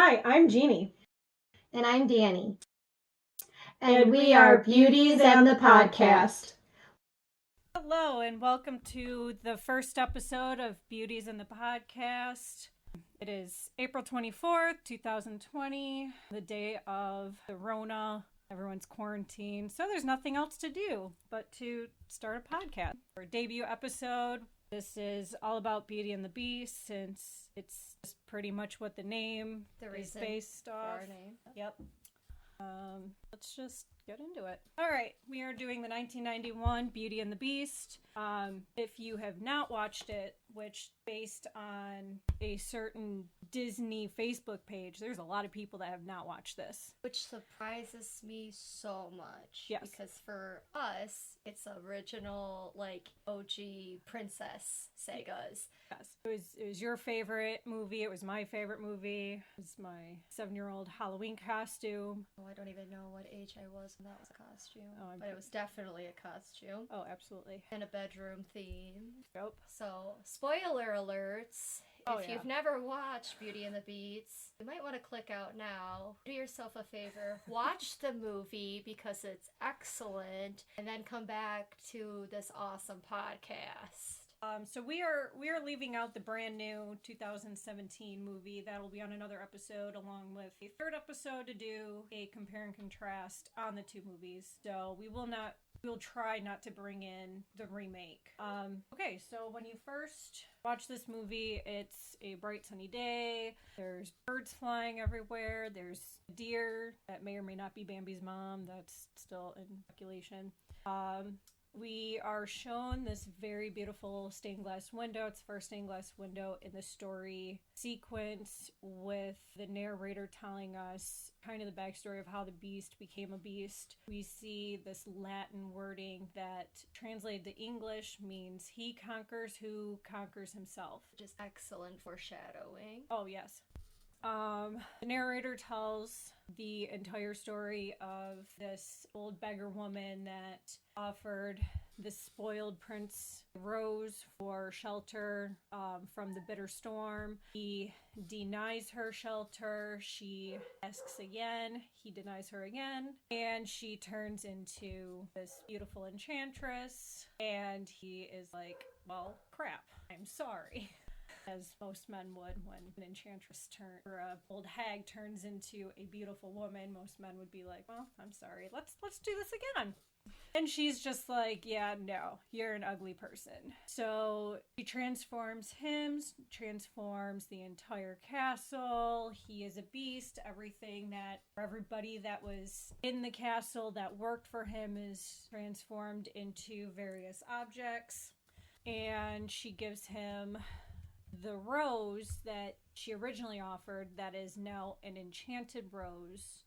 Hi, I'm Jeannie. And I'm Danny. And we are Beauties and the Podcast. Hello, and welcome to the first episode of Beauties and the Podcast. It is April 24th, 2020, the day of the Rona. Everyone's quarantined, so there's nothing else to do but to start a podcast. Our debut episode. This is all about Beauty and the Beast, since it's just pretty much what the name is based off. Our name. Yep. Let's just get into it. All right, we are doing the 1991 Beauty and the Beast. If you have not watched it, which based on a certain Disney Facebook page, there's a lot of people that have not watched this. Which surprises me so much. Yes. Because for us, it's original, OG princess sagas. Yes. It was your favorite movie. It was my favorite movie. It was my 7-year-old Halloween costume. Oh, I don't even know what age I was when that was a costume. Oh, but it was definitely a costume. Oh, absolutely. And a bedroom theme. Yep. So, spoiler alerts. If you've never watched Beauty and the Beast, you might want to click out now. Do yourself a favor. Watch the movie because it's excellent. And then come back to this awesome podcast. So we are leaving out the brand new 2017 movie. That'll be on another episode, along with a third episode to do a compare and contrast on the two movies. So we'll try not to bring in the remake. Okay, so when you first watch this movie, it's a bright sunny day. There's birds flying everywhere. There's deer that may or may not be Bambi's mom. That's still in speculation. We are shown this very beautiful stained glass window. It's the first stained glass window in the story sequence, with the narrator telling us kind of the backstory of how the beast became a beast. We see this Latin wording that translated to English means he conquers who conquers himself. Just excellent foreshadowing. Oh, yes. The narrator tells the entire story of this old beggar woman that offered the spoiled prince rose for shelter from the bitter storm. He denies her shelter. She asks again. He denies her again. And she turns into this beautiful enchantress. And he is like, well, crap, I'm sorry. As most men would when an enchantress or an old hag turns into a beautiful woman. Most men would be like, well, I'm sorry, let's do this again. And she's just like, yeah, no, you're an ugly person. So she transforms him, transforms the entire castle. He is a beast. Everybody that was in the castle that worked for him is transformed into various objects. And she gives him the rose that she originally offered, that is now an enchanted rose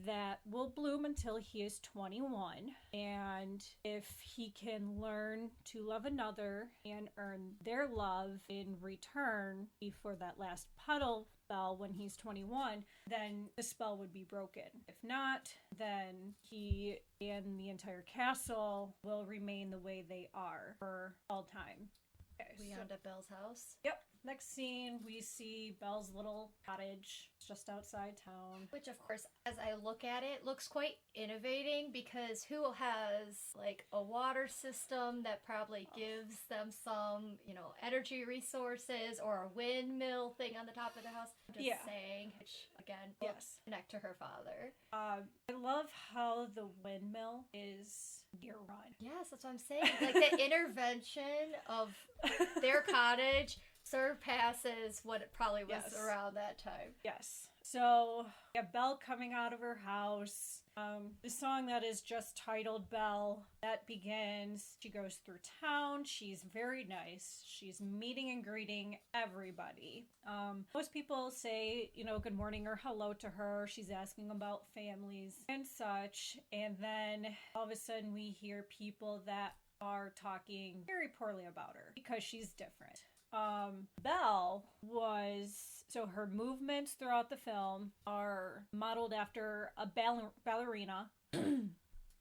that will bloom until he is 21. And if he can learn to love another and earn their love in return before that last petal fell when he's 21, then the spell would be broken. If not, then he and the entire castle will remain the way they are for all time. Okay, we end at Belle's house. Yep. Next scene, we see Belle's little cottage just outside town. Which, of course, as I look at it, looks quite innovating, because who has, a water system that probably gives them some, energy resources, or a windmill thing on the top of the house? I'm just saying, which, again, connect to her father. I love how the windmill is year run. Yes, that's what I'm saying. The intervention of their cottage surpasses what it probably was around that time. Yes. So, we have Belle coming out of her house. The song that is just titled Belle, that begins. She goes through town. She's very nice. She's meeting and greeting everybody. Most people say, good morning or hello to her. She's asking about families and such. And then all of a sudden we hear people that are talking very poorly about her because she's different. Belle so her movements throughout the film are modeled after a ballerina,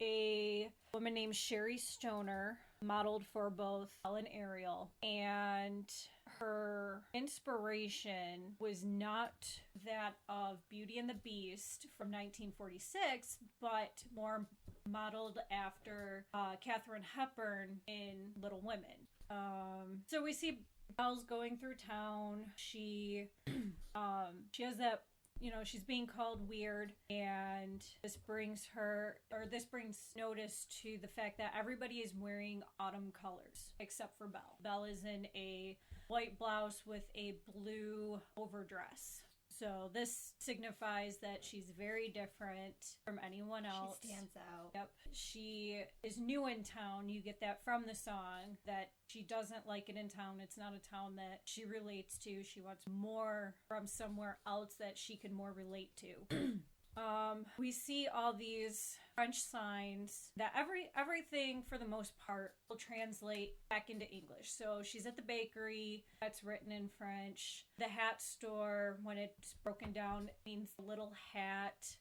a woman named Sherry Stoner, modeled for both Belle and Ariel, and her inspiration was not that of Beauty and the Beast from 1946, but more modeled after Katharine Hepburn in Little Women. So we see Belle's going through town. She has that, she's being called weird, and this brings notice to the fact that everybody is wearing autumn colors except for Belle. Belle is in a white blouse with a blue overdress. So this signifies that she's very different from anyone else. She stands out. Yep. She is new in town. You get that from the song, that she doesn't like it in town. It's not a town that she relates to. She wants more from somewhere else that she can more relate to. We see all these French signs that everything for the most part will translate back into English. So she's at the bakery, that's written in French. The hat store, when it's broken down, means little hat.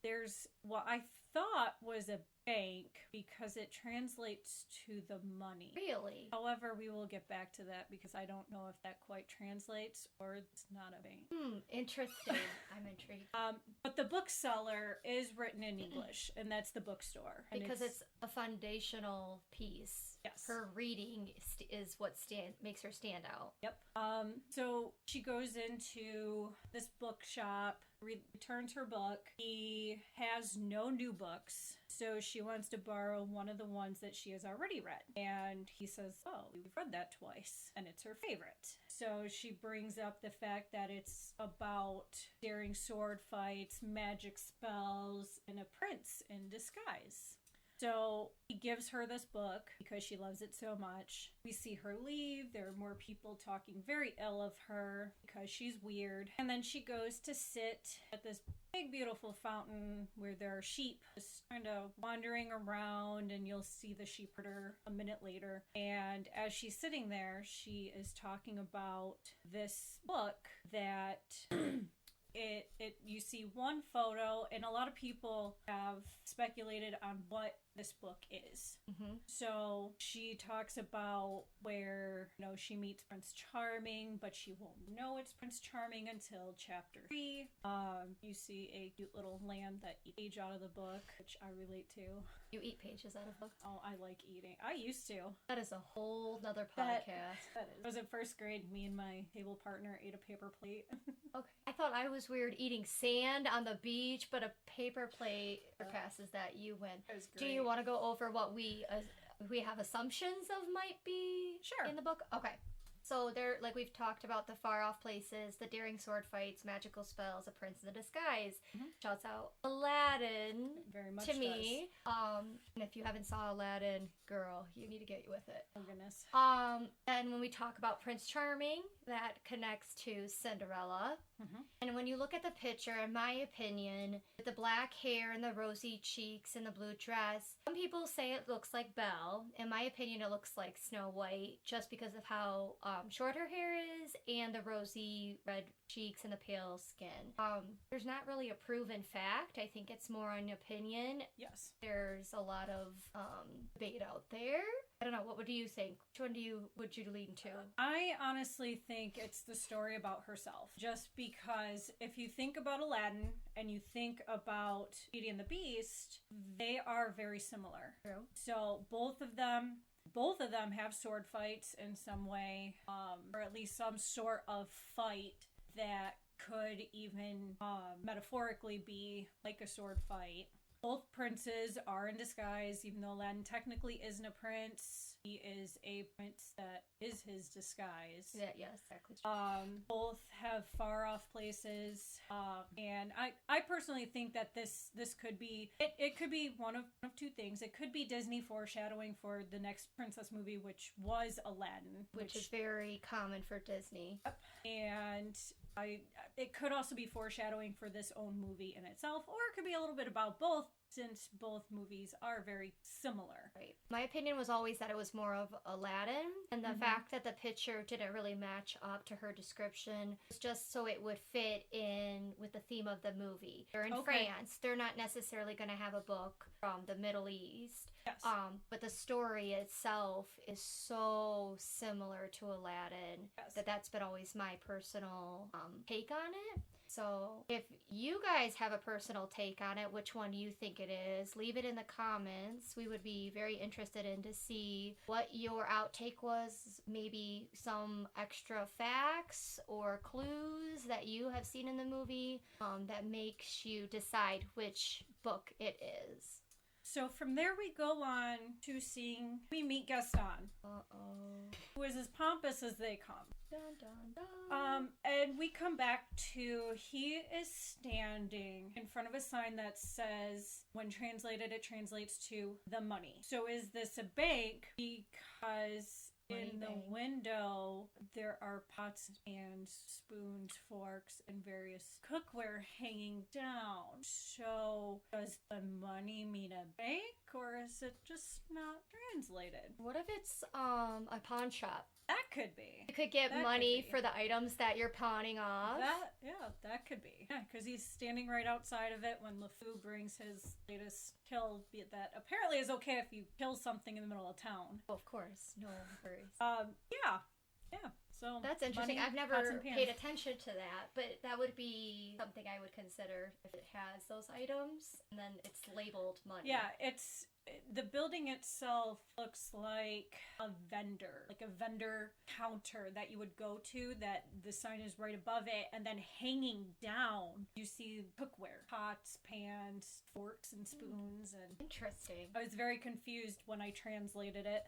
There's what I thought was a bank because it translates to the money. Really? However, we will get back to that because I don't know if that quite translates or it's not a bank. Interesting. I'm intrigued. But the bookseller is written in English, and that's the bookstore. And Because it's a foundational piece. Yes. Her reading is what makes her stand out. Yep. So she goes into this bookshop, returns her book. He has no new books, so she wants to borrow one of the ones that she has already read. And he says, oh, we've read that twice, and it's her favorite. So she brings up the fact that it's about daring sword fights, magic spells, and a prince in disguise. So he gives her this book because she loves it so much. We see her leave. There are more people talking very ill of her because she's weird. And then she goes to sit at this big, beautiful fountain where there are sheep just kind of wandering around, and you'll see the sheep herder a minute later. And as she's sitting there, she is talking about this book that... you see one photo, and a lot of people have speculated on what this book is. So she talks about where, she meets Prince Charming, but she won't know it's Prince Charming until chapter 3. You see a cute little lamb that eats a page out of the book, which I relate to. You eat pages out of books? Oh, I like eating. I used to. That is a whole nother podcast. I was in first grade. Me and my table partner ate a paper plate. Okay. I thought I was weird eating sand on the beach, but a paper plate surpasses that. You win. Do you want to go over what we have assumptions of might be in the book? Okay. So there, like we've talked about, the far off places, the daring sword fights, magical spells, a prince in a disguise. Shouts out Aladdin very much to me. And if you haven't saw Aladdin, girl, you need to get with it. Oh goodness. And when we talk about Prince Charming, that connects to Cinderella. And when you look at the picture, in my opinion, with the black hair and the rosy cheeks and the blue dress, some people say it looks like Belle. In my opinion, it looks like Snow White, just because of how short her hair is and the rosy red cheeks and the pale skin. There's not really a proven fact. I think it's more an opinion. Yes. There's a lot of debate out there. I don't know. What do you think? Which one would you lean to? I honestly think it's the story about herself. Just because if you think about Aladdin and you think about Beauty and the Beast, they are very similar. True. So both of them have sword fights in some way, or at least some sort of fight that could even metaphorically be like a sword fight. Both princes are in disguise, even though Aladdin technically isn't a prince. He is a prince that is his disguise. Yeah, yes, exactly. Both have far off places, and I personally think that this could be it could be one of two things. It could be Disney foreshadowing for the next princess movie, which was Aladdin, which is very common for Disney. And it could also be foreshadowing for this own movie in itself, or it could be a little bit about both, since both movies are very similar. Right. My opinion was always that it was more of Aladdin, and the fact that the picture didn't really match up to her description was just so it would fit in with the theme of the movie. They're in Okay. France. They're not necessarily going to have a book from the Middle East. Yes. But the story itself is so similar to Aladdin that's been always my personal take on it. So if you guys have a personal take on it, which one you think it is, leave it in the comments. We would be very interested in to see what your outtake was, maybe some extra facts or clues that you have seen in the movie that makes you decide which book it is. So from there we go on to we meet Gaston, who is as pompous as they come. Dun, dun, dun. And we come back to, he is standing in front of a sign that says, when translated, it translates to the money. So is this a bank? Because in the window, there are pots and spoons, forks, and various cookware hanging down. So does the money mean a bank, or is it just not translated? What if it's a pawn shop? That could be. You could get money for the items that you're pawning off. That could be. Yeah, because he's standing right outside of it when LeFou brings his latest kill that apparently is okay if you kill something in the middle of town. Oh, of course. No worries. Yeah. So that's interesting. money, I've never paid attention to that, but that would be something I would consider if it has those items and then it's labeled money. Yeah, the building itself looks like a vendor counter that you would go to, that the sign is right above it, and then hanging down you see cookware, pots, pans, forks, and spoons. And interesting. I was very confused when I translated it.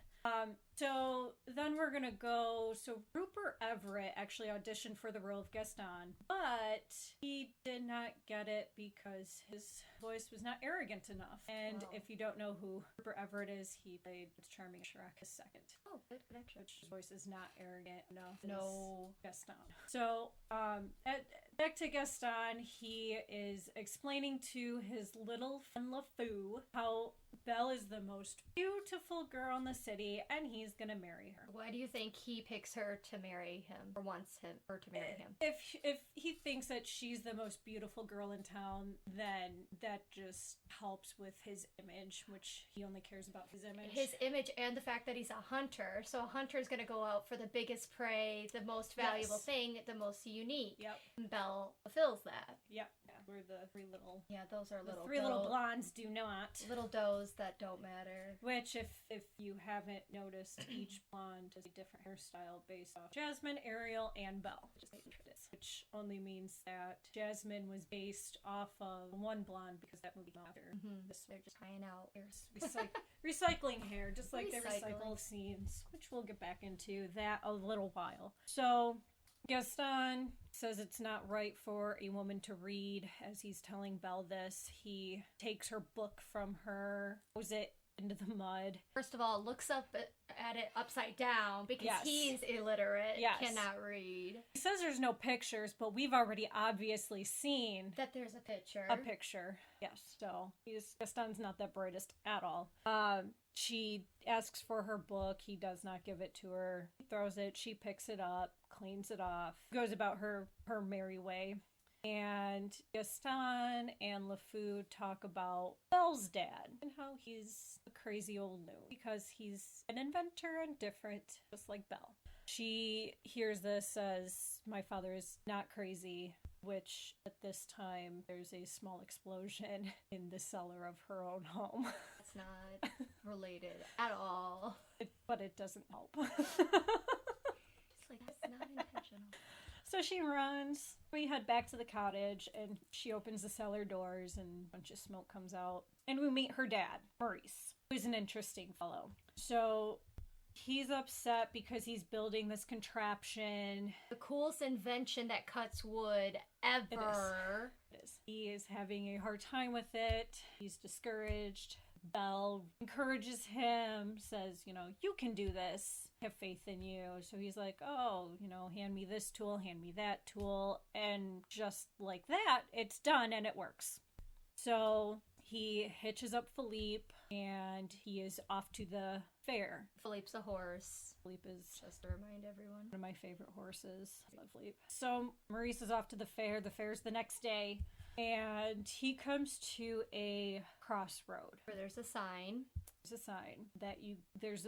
So then we're gonna go. So Rupert Everett actually auditioned for the role of Gaston, but he did not get it because his voice was not arrogant enough. And if you don't know who Rupert Everett is, he played Charming Shrek his second. Oh, good connection. Which his voice is not arrogant enough. No. Gaston. So, back to Gaston, he is explaining to his little friend LeFou how Belle is the most beautiful girl in the city, and he's gonna marry her. Why do you think he picks her to marry him, or wants her to marry him? If he thinks that she's the most beautiful girl in town, then that just helps with his image, which he only cares about his image. His image and the fact that he's a hunter. So a hunter is going to go out for the biggest prey, the most valuable thing, the most unique. Yep. And Belle fulfills that. Yep. We're the three little... Yeah, those are little... Three little blondes do not. Little does that don't matter. Which, if you haven't noticed, each blonde has a different hairstyle based off Jasmine, Ariel, and Belle. Which only means that Jasmine was based off of one blonde because that movie came after. They're just trying out. Recycling hair, just like they recycle scenes, which we'll get back into that a little while. So Gaston says it's not right for a woman to read. As he's telling Belle this, he takes her book from her, throws it into the mud. First of all, looks up at it upside down because he's illiterate, cannot read. He says there's no pictures, but we've already obviously seen that there's a picture. Yes. So Gaston's not the brightest at all. She asks for her book. He does not give it to her. He throws it. She picks it up, cleans it off, goes about her merry way. And Gaston and LeFou talk about Belle's dad and how he's a crazy old loon because he's an inventor and different, just like Belle. She hears this as, my father is not crazy, which at this time there's a small explosion in the cellar of her own home. It's not related at all. But it doesn't help. It's like, that's not intentional. So she runs. We head back to the cottage, and she opens the cellar doors, and a bunch of smoke comes out. And we meet her dad, Maurice, who's an interesting fellow. So he's upset because he's building this contraption. The coolest invention that cuts wood ever. It is. He is having a hard time with it. He's discouraged. Belle encourages him, says, you can do this. I have faith in you. So he's like, hand me this tool, hand me that tool. And just like that, it's done and it works. So he hitches up Philippe and he is off to the fair. Philippe's a horse. Philippe is Just to remind everyone. one of my favorite horses. I love Philippe. So Maurice is off to the fair. The fair's the next day. And he comes to a crossroad. Where there's a sign. There's a sign that there's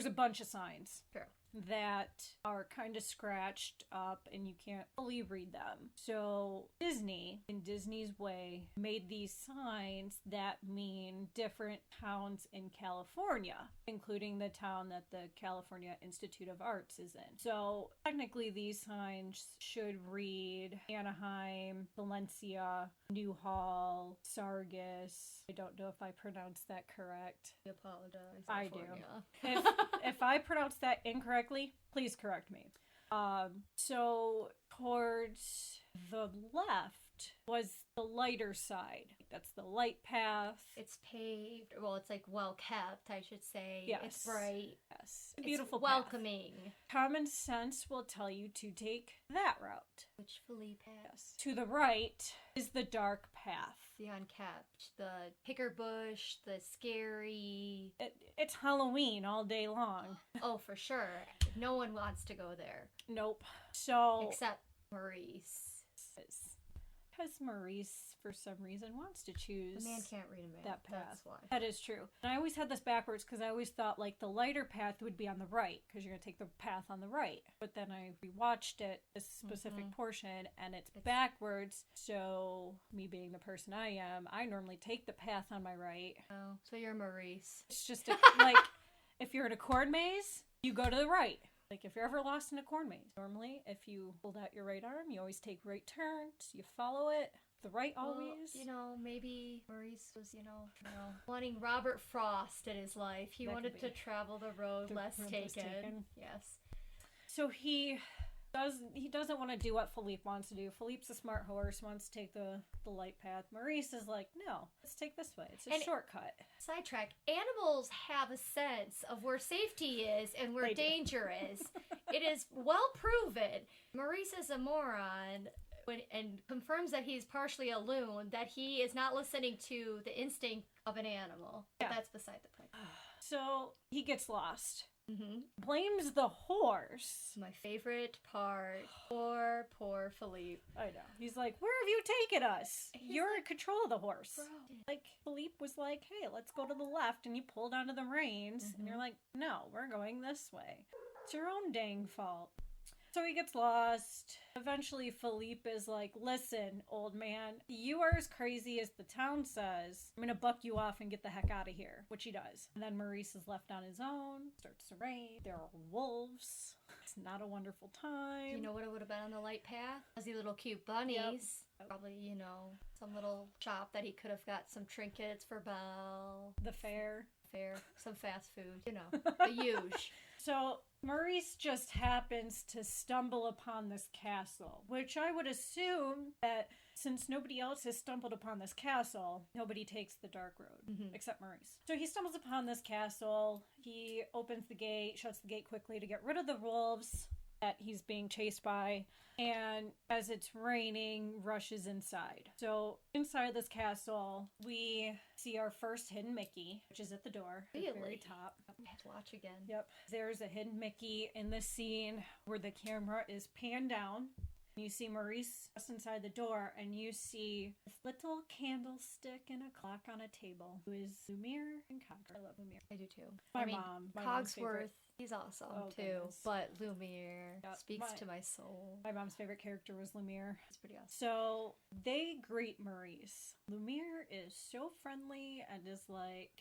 a bunch of signs. Sure. That are kind of scratched up and you can't fully read them. So Disney, in Disney's way, made these signs that mean different towns in California, including the town that the California Institute of Arts is in. So technically these signs should read Anaheim, Valencia, Newhall, Sargus. I don't know if I pronounced that correct. I apologize. I California. do. If I pronounced that incorrectly, please correct me. So towards the left was the lighter side. That's the light path. It's paved. Well, it's like well kept, I should say. Yes. It's bright. Yes. Beautiful It's welcoming. path. Common sense will tell you to take that route. Which Philippe has. Yes. To the right is the dark path. The unkept, the picker bush, the scary. It's Halloween all day long. Oh, for sure. No one wants to go there. Nope. So Except Maurice. Because Maurice, for some reason, wants to choose The man can't read a map. that path. That's why. That is true. And I always had this backwards because I always thought like the lighter path would be on the right because you're going to take the path on the right. But then I rewatched it, this specific portion, and it's backwards. So me being the person I am, I normally take the path on my right. Oh, so you're Maurice. It's just like if you're in a corn maze, you go to the right. Like if you're ever lost in a corn maze, normally if you hold out your right arm, you always take right turns, you follow it, the right always. Well, maybe Maurice was, wanting Robert Frost in his life. He That wanted could to be. travel the road The less road less taken. taken. Yes. So he doesn't want to do what Philippe wants to do. Philippe's a smart horse, wants to take the light path. Maurice is like, no, let's take this way. It's a shortcut. Sidetrack. Animals have a sense of where safety is and where They do. danger is. It is well proven. Maurice is a moron and confirms that he's partially a loon, that he is not listening to the instinct of an animal. But Yeah. that's beside the point. So he gets lost. Mm-hmm. Blames the horse. My favorite part. Poor Philippe. I know. He's like, where have you taken us? He's You're like, in control of the horse. Bro. Like, Philippe was like, hey, let's go to the left. And you pulled onto the reins. And you're like, no, we're going this way. It's your own dang fault. So he gets lost. Eventually, Philippe is like, listen, old man, you are as crazy as the town says. I'm going to buck you off and get the heck out of here, which he does. And then Maurice is left on his own. Starts to rain. There are wolves. It's not a wonderful time. You know what it would have been on the light path? Fuzzy little cute bunnies. Yep. Probably, some little shop that he could have got some trinkets for Belle. The fair. Some fast food. The huge. So Maurice just happens to stumble upon this castle, which I would assume that since nobody else has stumbled upon this castle, nobody takes the dark road except Maurice. So he stumbles upon this castle. He opens the gate, shuts the gate quickly to get rid of the wolves that he's being chased by, and as it's raining, rushes inside. So inside this castle, we see our first hidden Mickey, which is at the door at the very Really? top. I have to watch again. Yep. There's a hidden Mickey in the scene where the camera is panned down. You see Maurice just inside the door, and you see this little candlestick and a clock on a table. Who is Lumiere and Cogsworth. I love Lumiere. I do too. My mom's favorite. Cogsworth, he's awesome Oh, too. goodness. But Lumiere Yep, speaks to my soul. My mom's favorite character was Lumiere. It's pretty awesome. So they greet Maurice. Lumiere is so friendly and is like,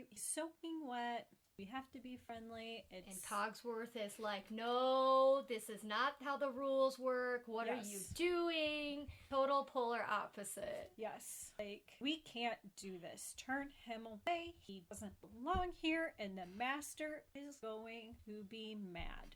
he's soaking wet. We have to be friendly. And Cogsworth is like, no, this is not how the rules work. What are you doing? Total polar opposite. Yes. Like, we can't do this. Turn him away. He doesn't belong here, and the master is going to be mad.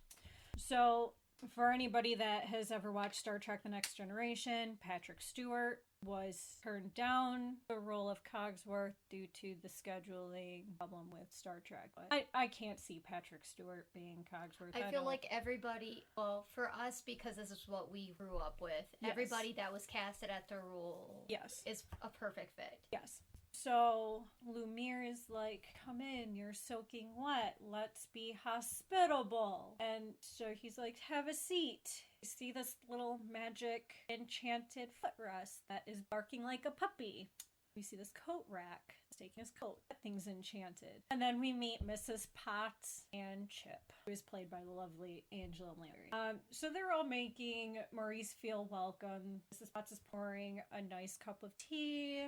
So, for anybody that has ever watched Star Trek The Next Generation, Patrick Stewart was turned down the role of Cogsworth due to the scheduling problem with Star Trek. But I can't see Patrick Stewart being Cogsworth. I feel like everybody, well, for us, because this is what we grew up with, Yes. everybody that was casted at the role Yes. is a perfect fit. Yes. So Lumiere is like, come in, you're soaking wet. Let's be hospitable. And so he's like, have a seat. You see this little magic enchanted footrest that is barking like a puppy. We see this coat rack. He's taking his coat. That thing's enchanted. And then we meet Mrs. Potts and Chip, who is played by the lovely Angela Lansbury. So they're all making Maurice feel welcome. Mrs. Potts is pouring a nice cup of tea.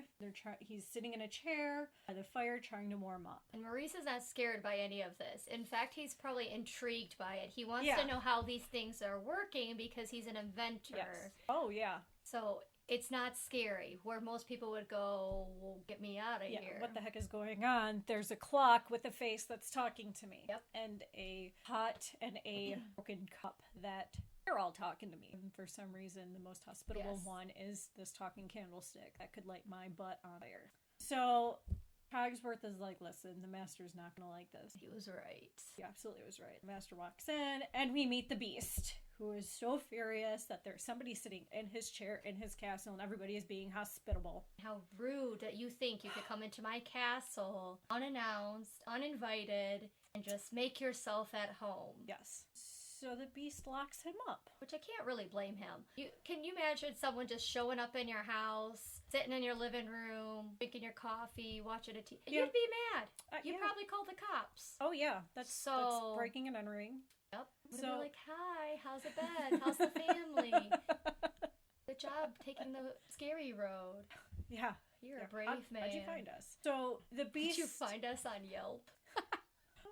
He's sitting in a chair by the fire trying to warm up. And Maurice is not scared by any of this. In fact, he's probably intrigued by it. He wants to know how these things are working because he's an inventor. Yes. Oh, yeah. So it's not scary, where most people would go, well, get me out of here. What the heck is going on? There's a clock with a face that's talking to me. Yep. And a pot and a broken cup that they're all talking to me. And for some reason, the most hospitable one is this talking candlestick that could light my butt on fire. So Cogsworth is like, listen, the master's not going to like this. He was right. He absolutely was right. The master walks in, and we meet the beast, who is so furious that there's somebody sitting in his chair in his castle, and everybody is being hospitable. How rude that you think you could come into my castle unannounced, uninvited, and just make yourself at home. Yes. So the beast locks him up. Which I can't really blame him. Can you imagine someone just showing up in your house, sitting in your living room, drinking your coffee, watching a TV? Yeah. You'd be mad. You'd probably call the cops. Oh, yeah. That's breaking and entering. Yep. So you're like, hi, how's the bed? How's the family? Good job taking the scary road. Yeah. You're a brave man. How'd you find us? So the beast... Did you find us on Yelp?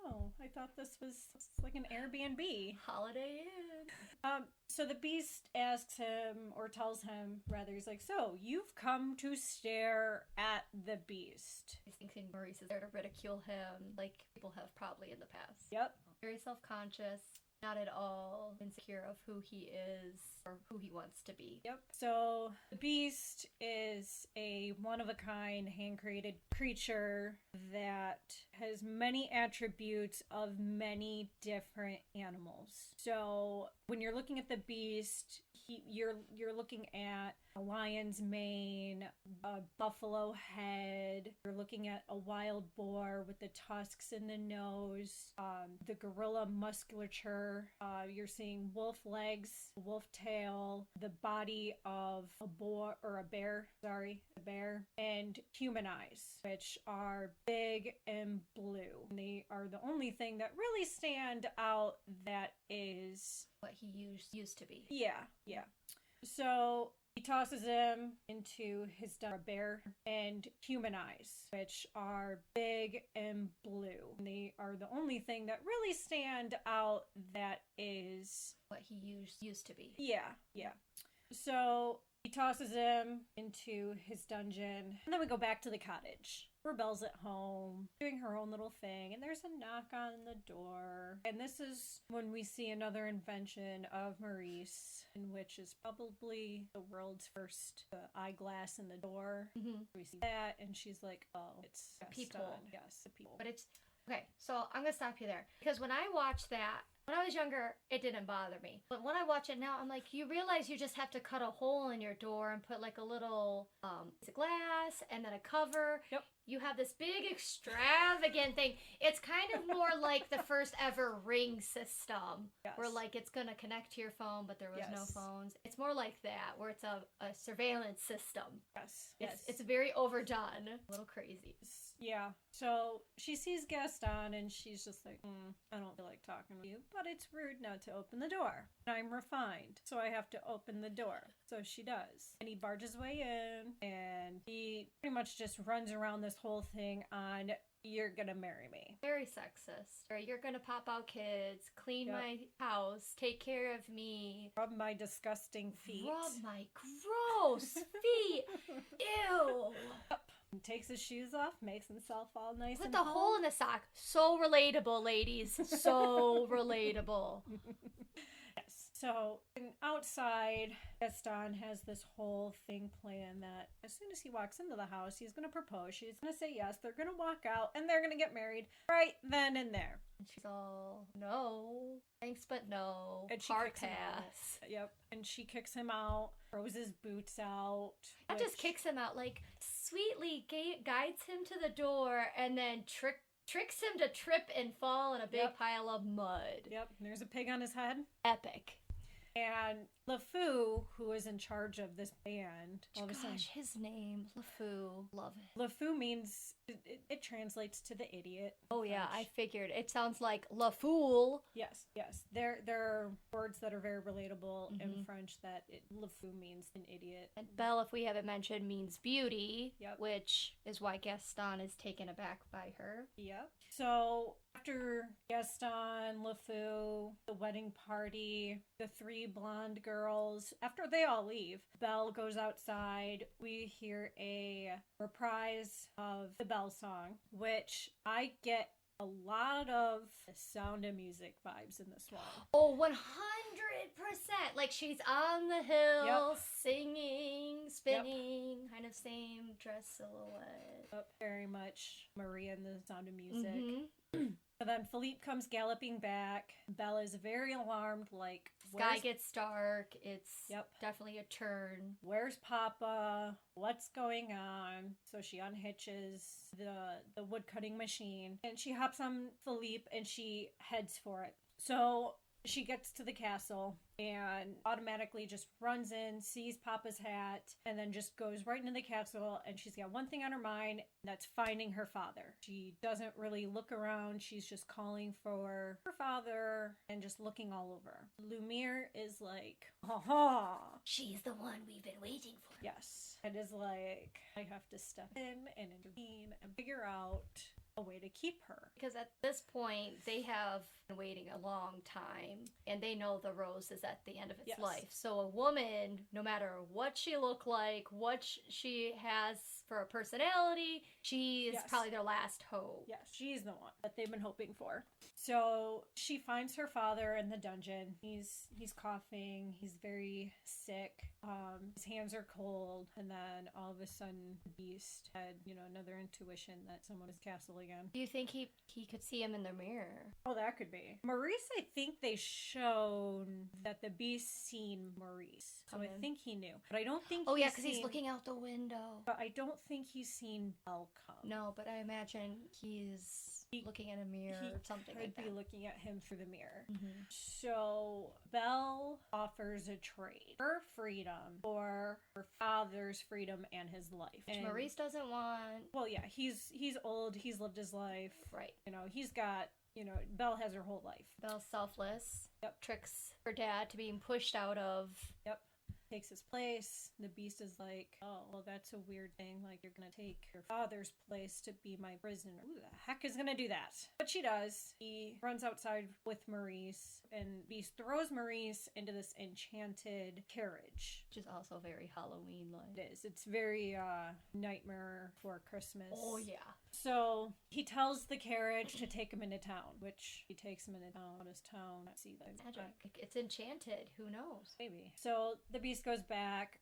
Oh, I thought this was like an Airbnb. Holiday Inn. So the beast asks him, or tells him, rather, he's like, so, you've come to stare at the beast. He's thinking Maurice is there to ridicule him, like people have probably in the past. Yep. Very self-conscious, not at all insecure of who he is or who he wants to be. Yep. So the beast is a one-of-a-kind, hand-created creature that has many attributes of many different animals. So when you're looking at the beast, you're looking at a lion's mane, a buffalo head. You're looking at a wild boar with the tusks in the nose, the gorilla musculature. You're seeing wolf legs, wolf tail, the body of a bear, and human eyes, which are big and blue. And they are the only thing that really stand out that is what he used to be. Yeah. So he tosses him into his bear and human eyes, which are big and blue. And they are the only thing that really stand out that is what he used to be. Yeah. So he tosses him into his dungeon, and then we go back to the cottage where Belle's at home doing her own little thing, and there's a knock on the door. And this is when we see another invention of Maurice, in which is probably the world's first eyeglass in the door. Mm-hmm. We see that, and she's like, oh, it's people. Yes, the people. But it's okay, so I'm gonna stop you there, because when I watched that, when I was younger, it didn't bother me. But when I watch it now, I'm like, you realize you just have to cut a hole in your door and put like a little glass and then a cover. Yep. You have this big extravagant thing. It's kind of more like the first ever Ring system, where like it's gonna connect to your phone, but there was no phones. It's more like that, where it's a surveillance system. Yes. It's very overdone, a little crazy. Yeah. So she sees Gaston, and she's just like, I don't feel like talking to you, but it's rude not to open the door. I'm refined, so I have to open the door. So she does. And he barges way in, and he pretty much just runs around this whole thing on, you're gonna marry me. Very sexist. Or you're gonna pop out kids, clean my house, take care of me. Rub my disgusting feet. Rub my gross feet. Ew. He takes his shoes off, makes himself all nice Put and the hole in the sock. So relatable, ladies. So relatable. Yes. So outside, Gaston has this whole thing planned that as soon as he walks into the house, he's going to propose. She's going to say yes. They're going to walk out, and they're going to get married right then and there. And she's all, no, thanks, but no. And she hard kicks him pass. out. Yep. And she kicks him out, throws his boots out. Not just kicks him out, like sweetly guides him to the door and then tricks him to trip and fall in a big pile of mud. Yep, there's a pig on his head. Epic. And LeFou, who is in charge of this band, all of a sudden, his name, LeFou. Love it. LeFou means, it translates to the idiot. Oh yeah, I figured. It sounds like La Fool. Yes. There are words that are very relatable in French that LeFou means an idiot. And Belle, if we haven't mentioned, means beauty, Yep. which is why Gaston is taken aback by her. Yep. So after Gaston, LeFou, the wedding party, the three blonde girls, after they all leave, Belle goes outside. We hear a reprise of the Belle song, which I get a lot of Sound of Music vibes in this one. Oh, 100%. Like she's on the hill, Yep. singing, spinning, kind of same dress silhouette. Yep, very much Maria in the Sound of Music. Mm-hmm. And then Philippe comes galloping back. Belle is very alarmed, like, Sky gets dark. It's Yep. definitely a turn. Where's Papa? What's going on? So she unhitches the wood cutting machine and she hops on Philippe and she heads for it. So she gets to the castle and automatically just runs in, sees Papa's hat, and then just goes right into the castle. And she's got one thing on her mind, and that's finding her father. She doesn't really look around. She's just calling for her father and just looking all over. Lumiere is like, ha. She's the one we've been waiting for. Yes. It is like, I have to step in and intervene and figure out a way to keep her. Because at this point, they have been waiting a long time, and they know the rose is at the end of its life. So a woman, no matter what she look like, what she has for a personality, she is probably their last hope. Yes, she's the one that they've been hoping for. So she finds her father in the dungeon. He's coughing. He's very sick. His hands are cold. And then all of a sudden, the beast had, another intuition that someone is castle again. Do you think he could see him in the mirror? Oh, that could be. Maurice, I think they shown that the beast seen Maurice. So I think he knew. But I don't think because he's looking out the window. But I don't think he's seen Belle come. No, but I imagine he's looking in a mirror or something like that. Could be looking at him through the mirror. Mm-hmm. So Belle offers a trade. Her freedom for her father's freedom and his life. Which Maurice doesn't want. Well, yeah, he's old. He's lived his life. Right. He's got, Belle has her whole life. Belle's selfless. Yep. Tricks her dad to being pushed out of. Yep. Takes his place. The beast is like, oh, well, that's a weird thing. Like, you're gonna take your father's place to be my prisoner. Who the heck is gonna do that? But she does. He runs outside with Maurice, and Beast throws Maurice into this enchanted carriage. Which is also very Halloween-like. It is. It's very Nightmare Before Christmas. Oh, yeah. So he tells the carriage to take him into town, which he takes him into town. What is town? Let's see that. Magic. It's enchanted. Who knows? Maybe. So the beast goes back,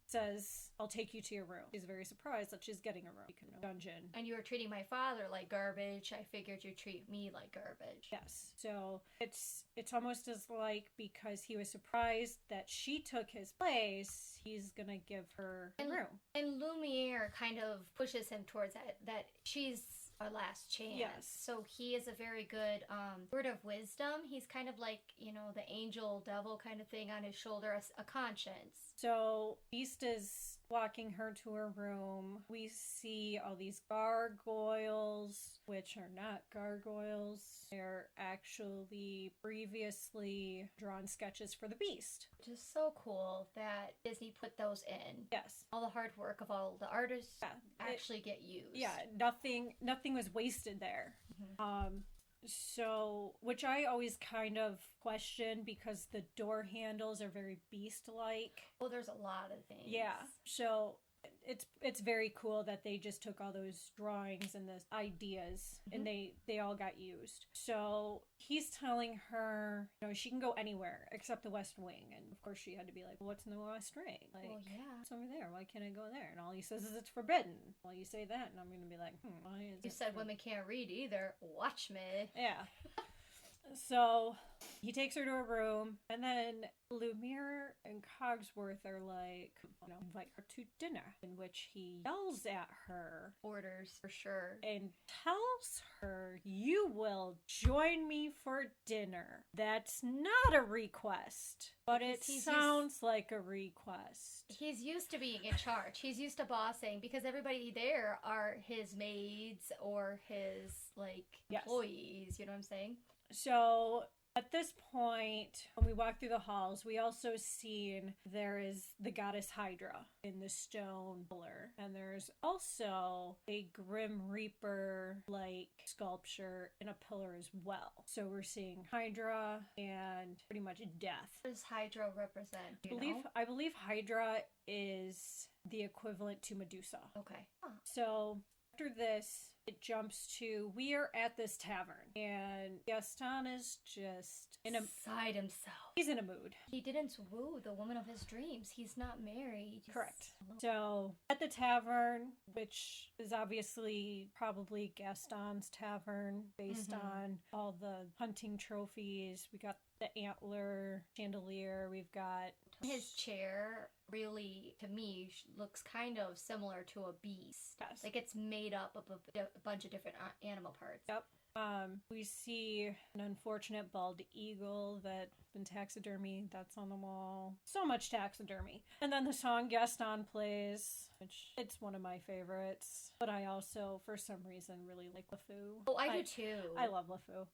says, I'll take you to your room. She's very surprised that she's getting a room. Dungeon. And you were treating my father like garbage. I figured you'd treat me like garbage. Yes. So it's almost as like because he was surprised that she took his place, he's gonna give her a room. And Lumiere kind of pushes him towards that she's our last chance. Yes. So he is a very good word of wisdom. He's kind of like, the angel devil kind of thing on his shoulder, a conscience. So Beast is walking her to her room. We see all these gargoyles, which are not gargoyles. They're actually previously drawn sketches for the Beast. Which is so cool that Disney put those in. Yes. All the hard work of all the artists actually get used. Yeah, nothing was wasted there. Mm-hmm. So, which I always kind of question because the door handles are very Beast-like. Well, there's a lot of things. Yeah. So it's very cool that they just took all those drawings and the ideas and they all got used. So he's telling her, she can go anywhere except the West Wing. And of course she had to be like, well, what's in the West Wing? Like, well, yeah. It's over there. Why can't I go there? And all he says is it's forbidden. Well, you say that and I'm going to be like, why is You said women can't read either. Watch me. Yeah. So he takes her to a room, and then Lumiere and Cogsworth are like, invite her to dinner, in which he yells at her. Orders, for sure. And tells her, you will join me for dinner. That's not a request, but it sounds like a request. He's used to being in charge. He's used to bossing because everybody there are his maids or his, employees. You know what I'm saying? So at this point, when we walk through the halls, we also see there is the goddess Hydra in the stone pillar. And there's also a Grim Reaper-like sculpture in a pillar as well. So we're seeing Hydra and pretty much death. What does Hydra represent? I believe Hydra is the equivalent to Medusa. Okay. Huh. So after this, it jumps to, we are at this tavern, and Gaston is just beside himself. He's in a mood. He didn't woo the woman of his dreams. He's not married. Correct. So at the tavern, which is obviously probably Gaston's tavern, based on all the hunting trophies. We got the antler chandelier. We've got his chair. Really, to me, looks kind of similar to a beast. Yes. Like it's made up of a bunch of different animal parts. Yep. We see an unfortunate bald eagle that's been taxidermy. That's on the wall. So much taxidermy. And then the song Gaston plays, which it's one of my favorites. But I also, for some reason, really like LeFou. Oh, I do too. I love LeFou.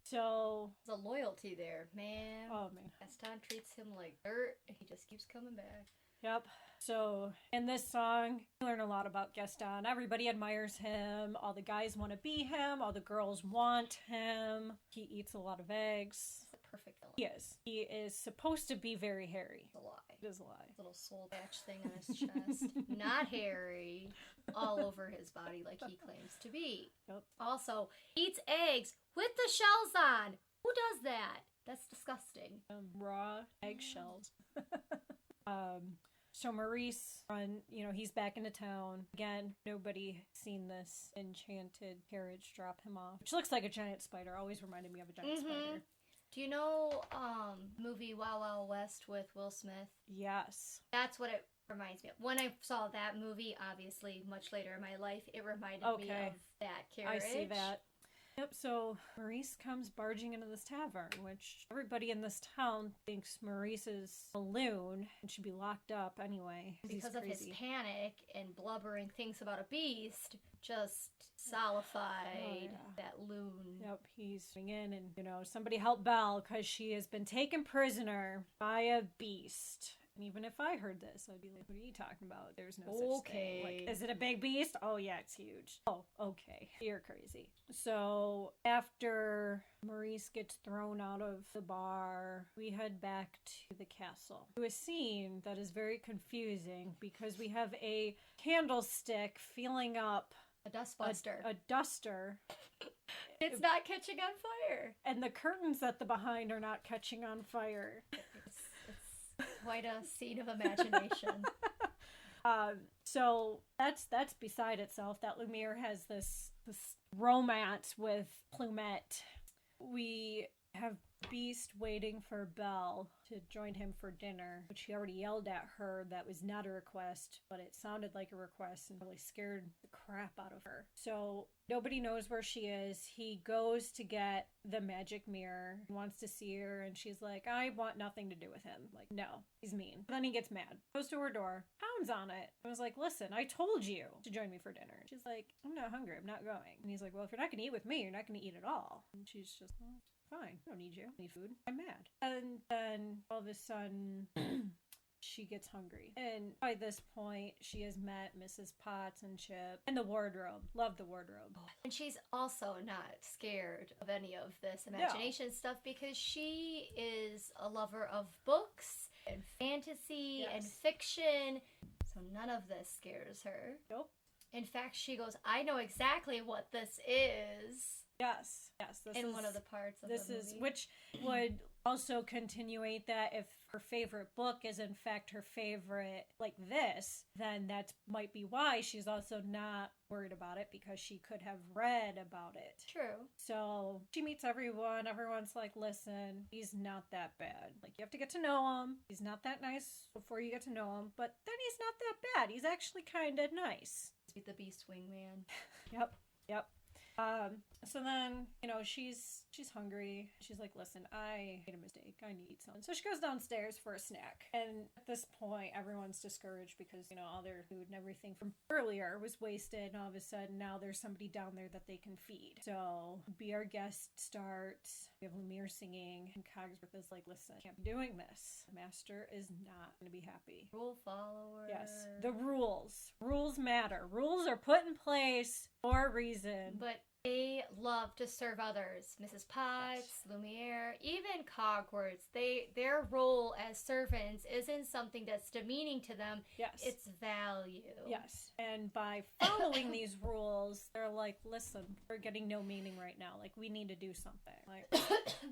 So there's a loyalty there, man. Oh man. Gaston treats him like dirt, and he just keeps coming back. Yep. So in this song, you learn a lot about Gaston. Everybody admires him. All the guys want to be him. All the girls want him. He eats a lot of eggs. He's a perfect villain. He is. He is supposed to be very hairy. It's a lie. It is a lie. Little soul patch thing on his chest. Not hairy. All over his body like he claims to be. Yep. Also, eats eggs with the shells on. Who does that? That's disgusting. Raw eggshells. So Maurice, he's back into town. Again, nobody seen this enchanted carriage drop him off. Which looks like a giant spider. Always reminded me of a giant spider. Do you know movie Wild Wild West with Will Smith? Yes. That's what it reminds me of. When I saw that movie, obviously much later in my life, it reminded me of that carriage. I see that. Yep, so Maurice comes barging into this tavern, which everybody in this town thinks Maurice is a loon and should be locked up anyway. Because of his panic and blubbering things about a beast, just solidified that loon. Yep, he's coming in and, somebody help Belle because she has been taken prisoner by a beast. And even if I heard this, I'd be like, what are you talking about? There's no such thing. Like, is it a big beast? Oh, yeah, it's huge. Oh, okay. You're crazy. So after Maurice gets thrown out of the bar, we head back to the castle. To a scene that is very confusing because we have a candlestick filling up a dustbuster. A duster. It's not catching on fire. And the curtains at the behind are not catching on fire. It's quite a scene of imagination. So that's beside itself. That Lumiere has this romance with Plumette. We have Beast waiting for Belle to join him for dinner, which he already yelled at her that was not a request, but it sounded like a request and really scared the crap out of her. So nobody knows where she is. He goes to get the magic mirror, wants to see her, and she's like, I want nothing to do with him. Like, no, he's mean. Then he gets mad, goes to her door, pounds on it. I was like, listen, I told you to join me for dinner. She's like, I'm not hungry, I'm not going. And he's like, well, if you're not gonna eat with me, you're not gonna eat at all. And she's just, well, fine, I don't need you. I need food. I'm mad. And then all of a sudden, she gets hungry. And by this point, she has met Mrs. Potts and Chip and the wardrobe. Love the wardrobe. And she's also not scared of any of this imagination stuff because she is a lover of books and fantasy and fiction. So none of this scares her. Nope. In fact, she goes, I know exactly what this is. Yes. In one of the parts of the movie. Which would also continuate that if her favorite book is in fact her favorite, like this, then that might be why she's also not worried about it, because she could have read about it. True. So she meets everyone. Everyone's like, listen, he's not that bad. Like, you have to get to know him. He's not that nice before you get to know him, but then he's not that bad. He's actually kind of nice. The Beast Wingman. Yep. So then, she's hungry. She's like, listen, I made a mistake. I need something. So she goes downstairs for a snack. And at this point, everyone's discouraged because, all their food and everything from earlier was wasted. And all of a sudden, now there's somebody down there that they can feed. So Be Our Guest starts. We have Lumiere singing. And Cogsworth is like, listen, I can't be doing this. The master is not going to be happy. Rule follower. Yes. The rules. Rules matter. Rules are put in place for a reason. But they love to serve others. Mrs. Potts, Lumiere, even Cogsworth. Their role as servants isn't something that's demeaning to them. Yes. It's value. Yes. And by following these rules, they're like, listen, we're getting no meaning right now. Like, we need to do something. Like,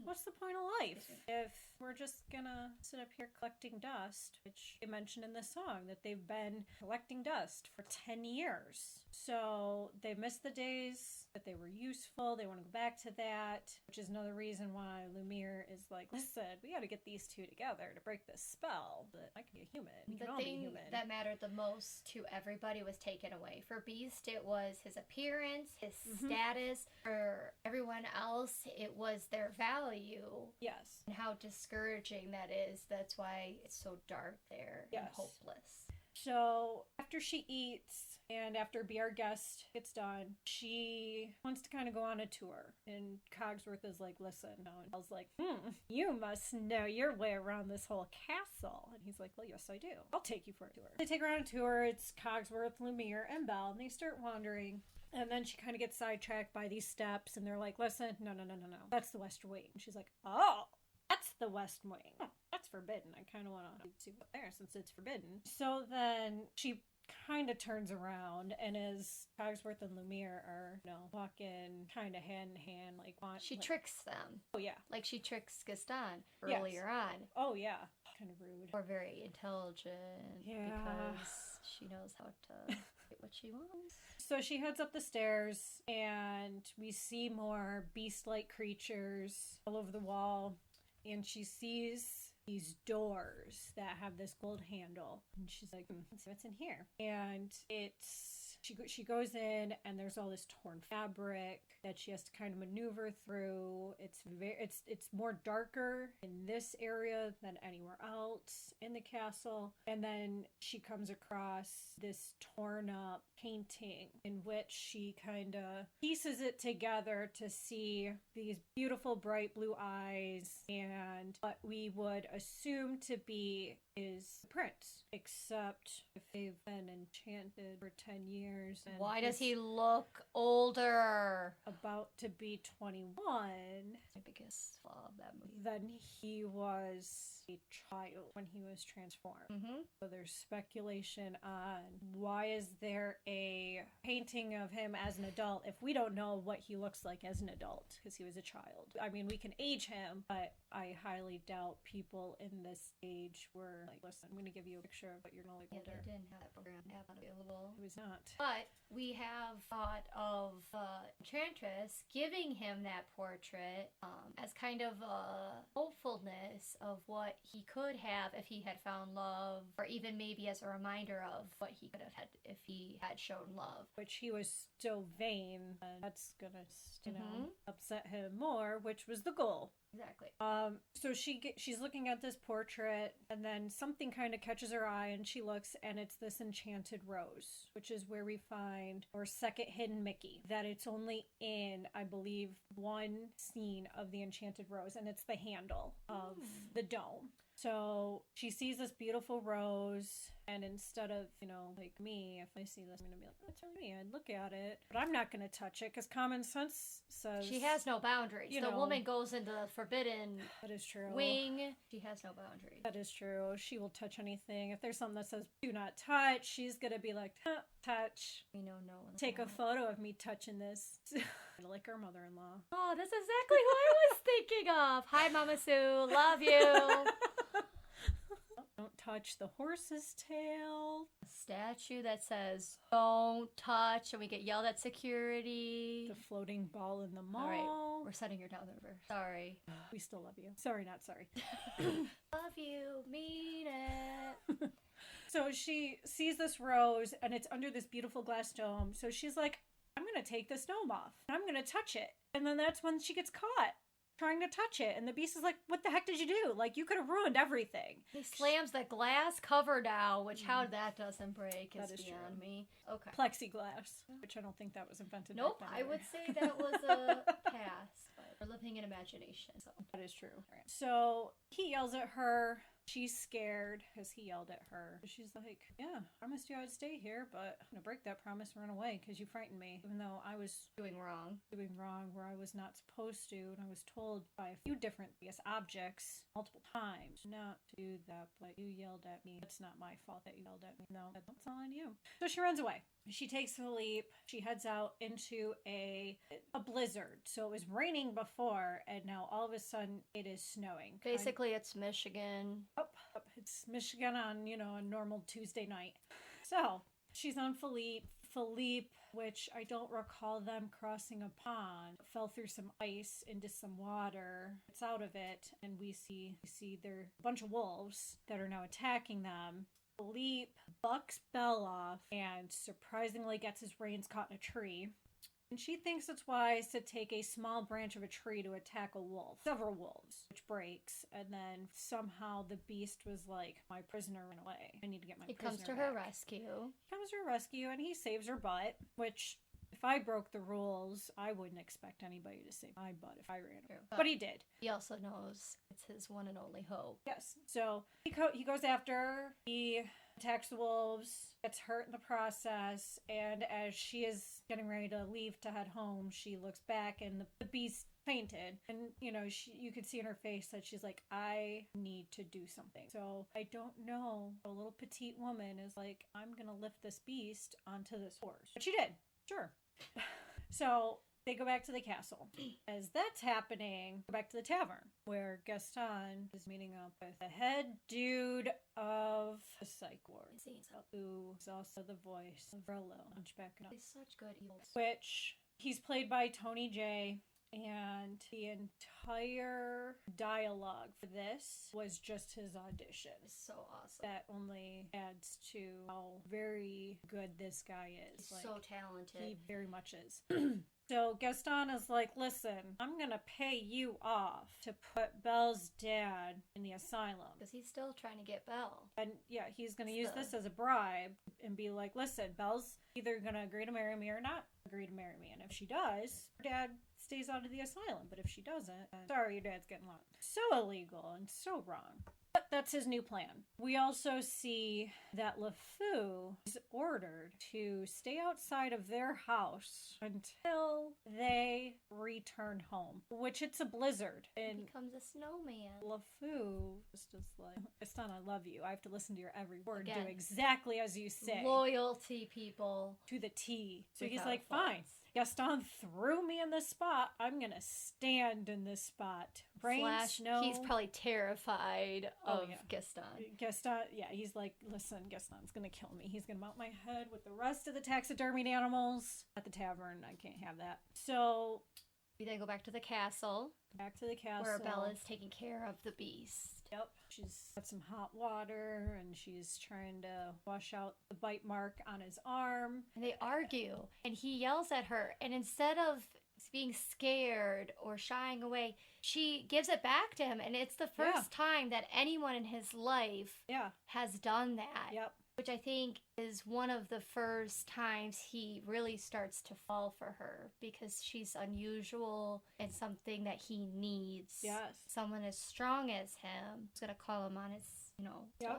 what's the point of life if we're just gonna sit up here collecting dust, which they mentioned in the song that they've been collecting dust for 10 years. So they miss the days that they were useful. They want to go back to that, which is another reason why Lumiere is like, listen, we got to get these two together to break this spell. But I can be a human. We can all be human. The thing that mattered the most to everybody was taken away. For Beast, it was his appearance, his status. For everyone else, it was their value. Yes. And how discouraging that is. That's why it's so dark there and hopeless. So after she eats and after Be Our Guest gets done, she wants to kind of go on a tour. And Cogsworth is like, listen. And Belle's like, you must know your way around this whole castle. And he's like, well, yes, I do. I'll take you for a tour. They take her on a tour. It's Cogsworth, Lumiere, and Belle. And they start wandering. And then she kind of gets sidetracked by these steps. And they're like, listen, no. That's the West Wing. And she's like, oh, that's the West Wing. That's forbidden. I kind of want to see what's there since it's forbidden. So then she kind of turns around, and as Cogsworth and Lumiere are, walking kind of hand in hand, she tricks them. Oh yeah, like she tricks Gaston earlier on. Oh yeah, kind of rude. Or very intelligent. Yeah, because she knows how to get what she wants. So she heads up the stairs, and we see more beast-like creatures all over the wall, and she sees these doors that have this gold handle, and she's like, let's see what's in here. And she goes in, and there's all this torn fabric that she has to kind of maneuver through. It's more darker in this area than anywhere else in the castle. And then she comes across this torn up painting in which she kind of pieces it together to see these beautiful bright blue eyes and what we would assume to be is the prince, except if they've been enchanted for 10 years. And why does he look older? About to be 21. The biggest flaw of that movie. Than he was a child when he was transformed. So there's speculation on why is there a painting of him as an adult if we don't know what he looks like as an adult because he was a child. I mean, we can age him, but I highly doubt people in this age were like, listen, I'm going to give you a picture of what you're going to look older. They didn't have that program available. It was not. But we have thought of Enchantress giving him that portrait as kind of a hopefulness of what he could have if he had found love, or even maybe as a reminder of what he could have had if he had shown love. Which he was still vain, and that's gonna, upset him more, which was the goal. Exactly. So she's looking at this portrait, and then something kind of catches her eye, and she looks, and it's this enchanted rose, which is where we find our second hidden Mickey. That it's only in, I believe, one scene of the enchanted rose, and it's the handle of the dome. So she sees this beautiful rose, And instead of, like me, if I see this, I'm going to be like, oh, it's on me. I'd look at it. But I'm not going to touch it because common sense says... She has no boundaries. The woman goes into the forbidden that is true. wing. She has no boundaries. That is true. She will touch anything. If there's something that says, do not touch, she's going to be like, touch. We know no one. Take a photo of me touching this. Like our mother-in-law. Oh, that's exactly who I was thinking of. Hi, Mama Sue. Love you. Don't touch the horse's tail. A statue that says, don't touch, and we get yelled at security. The floating ball in the mall. All right, we're setting her down the river. Sorry. We still love you. Sorry, not sorry. Love you. Mean it. So she sees this rose, and it's under this beautiful glass dome. So she's like, I'm going to take this dome off. I'm going to touch it. And then that's when she gets caught trying to touch it. And the beast is like, what the heck did you do? Like, you could have ruined everything. He slams the glass cover down, which how that doesn't break is beyond me. Okay. Plexiglass, which I don't think that was invented. Nope, I would say that was a pass. But we're living in imagination. So. That is true. Right. So he yells at her. She's scared because he yelled at her. She's like, yeah, I promised you I'd stay here, but I'm going to break that promise and run away because you frightened me. Even though I was doing wrong where I was not supposed to. And I was told by a few different objects multiple times not to do that, but you yelled at me. It's not my fault that you yelled at me. No, that's all on you. So she runs away. She takes a leap. She heads out into a blizzard. So it was raining before, and now all of a sudden it is snowing. Basically, it's Michigan. It's Michigan on, a normal Tuesday night. So she's on Philippe, which I don't recall them crossing a pond. Fell through some ice into some water. It's out of it, and we see there a bunch of wolves that are now attacking them. Philippe bucks Belle off and surprisingly gets his reins caught in a tree. And she thinks it's wise to take a small branch of a tree to attack a wolf. Several wolves, which breaks. And then somehow the beast was like, my prisoner ran away. I need to get my prisoner back. He comes to her rescue, and he saves her butt, which... If I broke the rules, I wouldn't expect anybody to save my butt if I ran away. But he did. He also knows it's his one and only hope. Yes. So he goes after her. He attacks the wolves, gets hurt in the process, and as she is getting ready to leave to head home, she looks back and the beast fainted. And, you could see in her face that she's like, I need to do something. So I don't know. A little petite woman is like, I'm going to lift this beast onto this horse. But she did. Sure. So they go back to the castle. As that's happening, go back to the tavern where Gaston is meeting up with the head dude of the psych ward, who is also the voice of Rolo, Hunchback. He's such good evils. Which he's played by Tony J. And the entire dialogue for this was just his audition. It's so awesome. That only adds to how very good this guy is. He's so talented. He very much is. So Gaston is like, listen, I'm going to pay you off to put Belle's dad in the asylum. Because he's still trying to get Belle. And yeah, he's going to use this as a bribe and be like, listen, Belle's either going to agree to marry me or not agree to marry me. And if she does, her dad stays out of the asylum. But if she doesn't, sorry, your dad's getting locked. So illegal and so wrong. But that's his new plan. We also see that LeFou is ordered to stay outside of their house until they return home, which it's a blizzard. And he becomes a snowman. LeFou just is like, Gaston, I love you. I have to listen to your every word. Do exactly as you say. Loyalty, people. To the T. So he's like, fine. Gaston threw me in this spot. I'm going to stand in this spot. Rain, snow. He's probably terrified of Gaston. Gaston, yeah, he's like, listen, Gaston's going to kill me. He's going to mount my head with the rest of the taxidermied animals at the tavern. I can't have that. So we then go back to the castle. Where Belle is taking care of the beast. Yep. She's got some hot water and she's trying to wash out the bite mark on his arm. And they argue and he yells at her. And instead of being scared or shying away, she gives it back to him. And it's the first time that anyone in his life has done that. Yep. Which I think is one of the first times he really starts to fall for her because she's unusual and something that he needs. Yes. Someone as strong as him who's going to call him on his, stuff.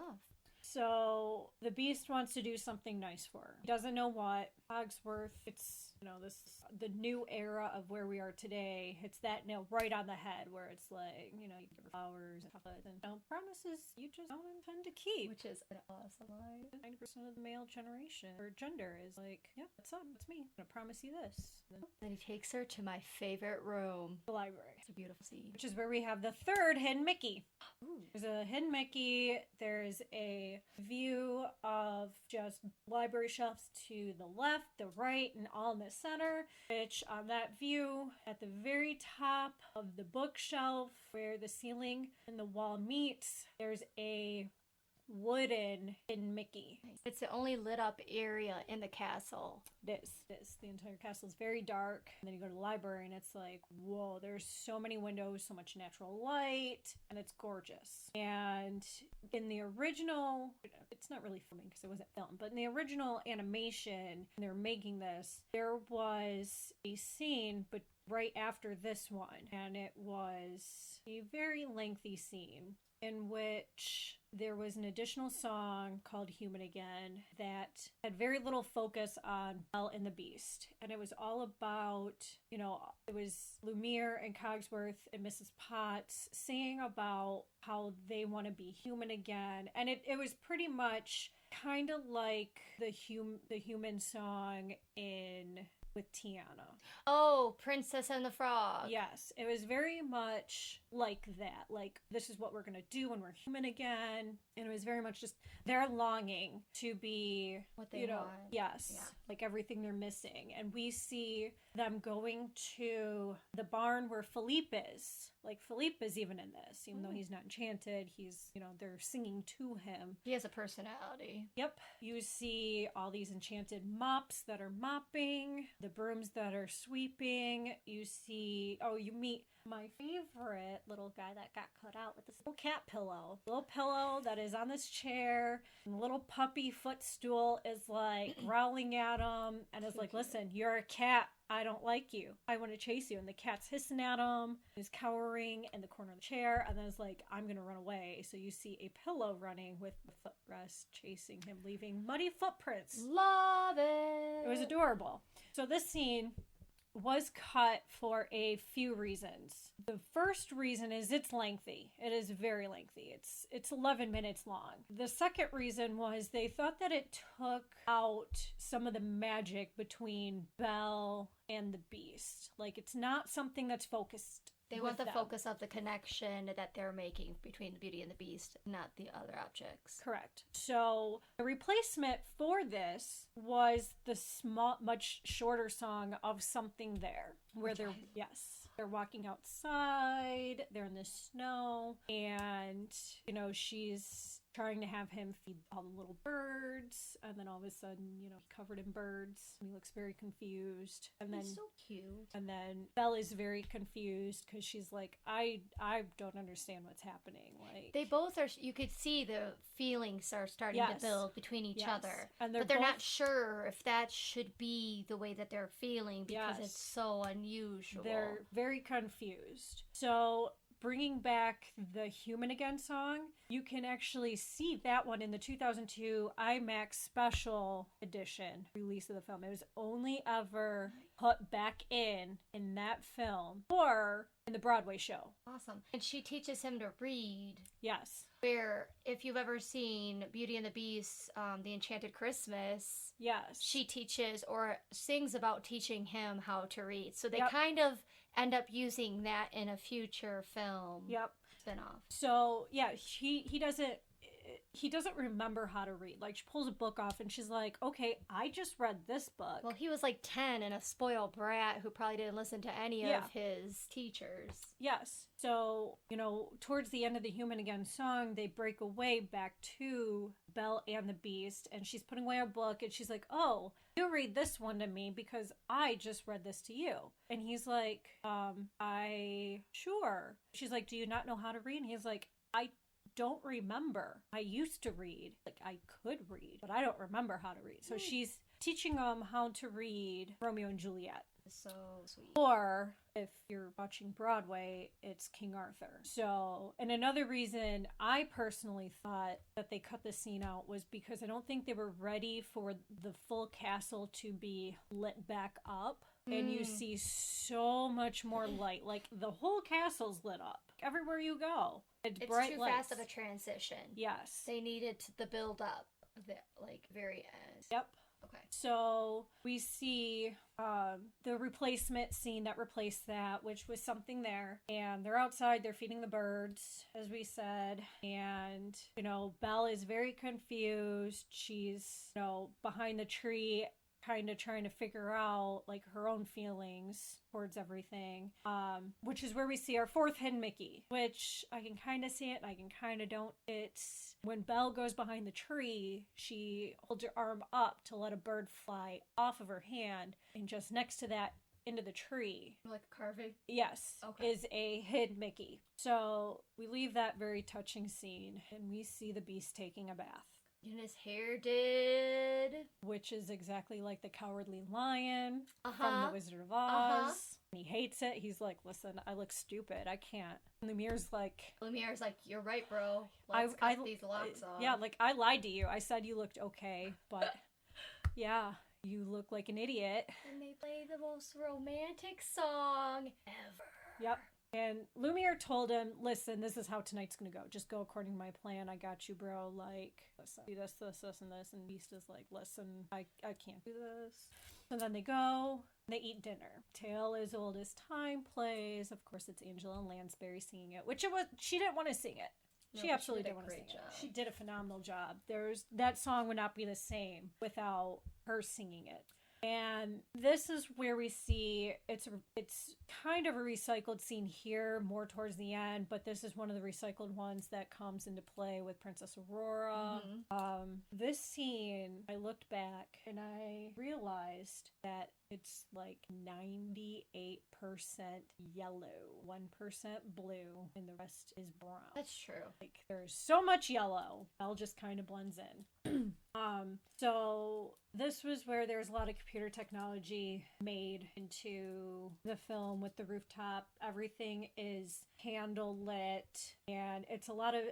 So the Beast wants to do something nice for her. He doesn't know what. Cogsworth, it's, this the new era of where we are today. It's that nail right on the head where it's like, you give her flowers and chocolates and promises you just don't intend to keep. Which is an awesome line. 90% of the male generation or gender is like, yeah, that's me. I'm gonna promise you this. Then he takes her to my favorite room, the library. It's a beautiful scene. Which is where we have the third hidden Mickey. Ooh. There's a hidden Mickey. There's a view of just library shelves to the left, the right, and all in the center. Which on that view, at the very top of the bookshelf where the ceiling and the wall meets, there's a wooden hidden Mickey. It's the only lit up area in the castle. It is. The entire castle is very dark. And then you go to the library and it's like, whoa, there's so many windows, so much natural light, and it's gorgeous. And in the original, it's not really filming because it wasn't filmed, but in the original animation, when they were making this, there was a scene, but right after this one, and it was a very lengthy scene in which there was an additional song called Human Again that had very little focus on Belle and the Beast. And it was all about, it was Lumiere and Cogsworth and Mrs. Potts singing about how they want to be human again. And it was pretty much kind of like the human song with Tiana. Oh, Princess and the Frog. Yes, it was very much like that. Like, this is what we're going to do when we're human again. And it was very much just their longing to be what they want. Yes, yeah. Like everything they're missing. And we see them going to the barn where Philippe is. Like, Philippe is even in this, even though he's not enchanted. He's, they're singing to him. He has a personality. Yep. You see all these enchanted mops that are mopping, the brooms that are sweeping. You meet my favorite little guy that got cut out with this little cat pillow. Little pillow that is on this chair. And the little puppy footstool is like growling at him and is like, listen, you're a cat. I don't like you. I want to chase you. And the cat's hissing at him. He's cowering in the corner of the chair. And then it's like, I'm going to run away. So you see a pillow running with the footrest chasing him, leaving muddy footprints. Love it. It was adorable. So this scene was cut for a few reasons. The first reason is it's lengthy. It is very lengthy. It's 11 minutes long. The second reason was they thought that it took out some of the magic between Belle and the Beast. Like, it's not something that's focused. They want the focus of the connection that they're making between the Beauty and the Beast, not the other objects. Correct. So the replacement for this was the much shorter song of Something There, where they're walking outside, they're in the snow, and, she's trying to have him feed all the little birds, and then all of a sudden, he's covered in birds, and he looks very confused. And then he's so cute. And then Belle is very confused because she's like, I don't understand what's happening. Like, they both are. You could see the feelings are starting to build between each other, but they're not sure if that should be the way that they're feeling because it's so unusual. They're very confused. So, bringing back the Human Again song, you can actually see that one in the 2002 IMAX special edition release of the film. It was only ever put back in that film or in the Broadway show. Awesome. And she teaches him to read. Yes. Where, if you've ever seen Beauty and the Beast, The Enchanted Christmas, yes, she teaches or sings about teaching him how to read. So they kind of end up using that in a future film spinoff. So yeah, he doesn't remember how to read. Like, she pulls a book off and she's like, okay, I just read this book. Well, he was like 10 and a spoiled brat who probably didn't listen to any of his teachers. Yes. So, towards the end of the Human Again song, they break away back to Belle and the Beast, and she's putting away a book and she's like, oh, you read this one to me because I just read this to you. And he's like, sure. She's like, do you not know how to read? And he's like, I don't remember. I used to read. Like, I could read, but I don't remember how to read. So she's teaching him how to read Romeo and Juliet. So sweet. Or if you're watching Broadway, it's King Arthur. So, and another reason I personally thought that they cut the scene out was because I don't think they were ready for the full castle to be lit back up. And you see so much more light. Like, the whole castle's lit up. Everywhere you go. It's bright too lights. fast of a transition. Yes. They needed the build up, like, very end. Yep. Okay. So we see the replacement scene that replaced that, which was something there. And they're outside, they're feeding the birds, as we said. And, you know, Belle is very confused. She's, you know, behind the tree, kind of trying to figure out like her own feelings towards everything, which is where we see our fourth hidden Mickey, which I can kind of see it and I can kind of don't. It's when Belle goes behind the tree, she holds her arm up to let a bird fly off of her hand, and just next to that into the tree, like a carving, yes, okay, is a hidden Mickey. So we leave that very touching scene and we see the Beast taking a bath. And his hair did. Which is exactly like the Cowardly Lion from The Wizard of Oz. And he hates it. He's like, listen, I look stupid. I can't. And Lumiere's like, you're right, bro. Let's cut these locks off. Yeah, like, I lied to you. I said you looked okay, but yeah, you look like an idiot. And they play the most romantic song ever. Yep. And Lumiere told him, listen, this is how tonight's gonna go. Just go according to my plan. I got you, bro. Like, listen, do this, and this. And Beast is like, listen, I can't do this. And then they go, and they eat dinner. Tale as old as time plays. Of course, it's Angela Lansbury singing it, which she didn't want to sing it. She absolutely didn't want to sing it. She did a phenomenal job. That song would not be the same without her singing it. And this is where we see it's kind of a recycled scene here, more towards the end, but this is one of the recycled ones that comes into play with Princess Aurora. This scene, I looked back and I realized that it's like 98% yellow, 1% blue, and the rest is brown. That's true. Like, there's so much yellow. Belle just kind of blends in. So this was where there's a lot of computer technology made into the film with the rooftop. Everything is candle lit, and it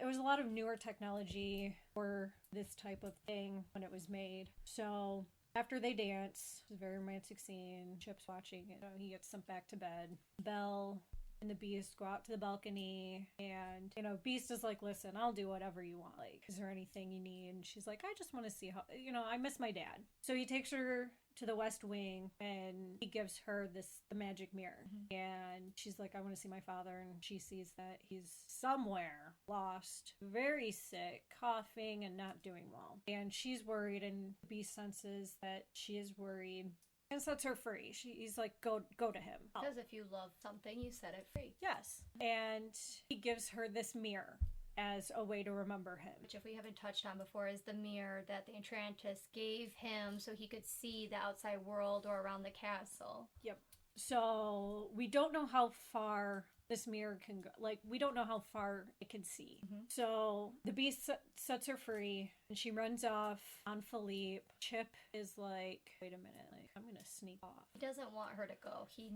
was a lot of newer technology for this type of thing when it was made. So after they dance, it's a very romantic scene. Chip's watching it. He gets sent back to bed. Belle and the Beast go out to the balcony, and, you know, Beast is like, listen, I'll do whatever you want. Like, is there anything you need? And she's like, I just want to see how, you know, I miss my dad. So he takes her to the West Wing, and he gives her the magic mirror. And she's like, I want to see my father. And she sees that he's somewhere lost, very sick, coughing, and not doing well. And she's worried, and Beast senses that she is worried and sets her free. He's like, go to him. Because if you love something, you set it free. Yes. And he gives her this mirror as a way to remember him. Which, if we haven't touched on before, is the mirror that the Enchantress gave him so he could see the outside world or around the castle. Yep. So we don't know how far this mirror can go. Like, we don't know how far it can see. So the Beast sets her free, and she runs off on Philippe. Chip is like, wait a minute, like, I'm gonna sneak off. He doesn't want her to go. He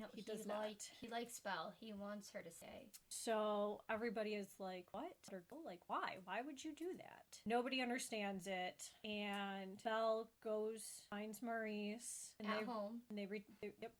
likes Belle. He wants her to stay. So everybody is like, what? Or go, like, why? Why would you do that? Nobody understands it. And Belle finds Maurice at home. And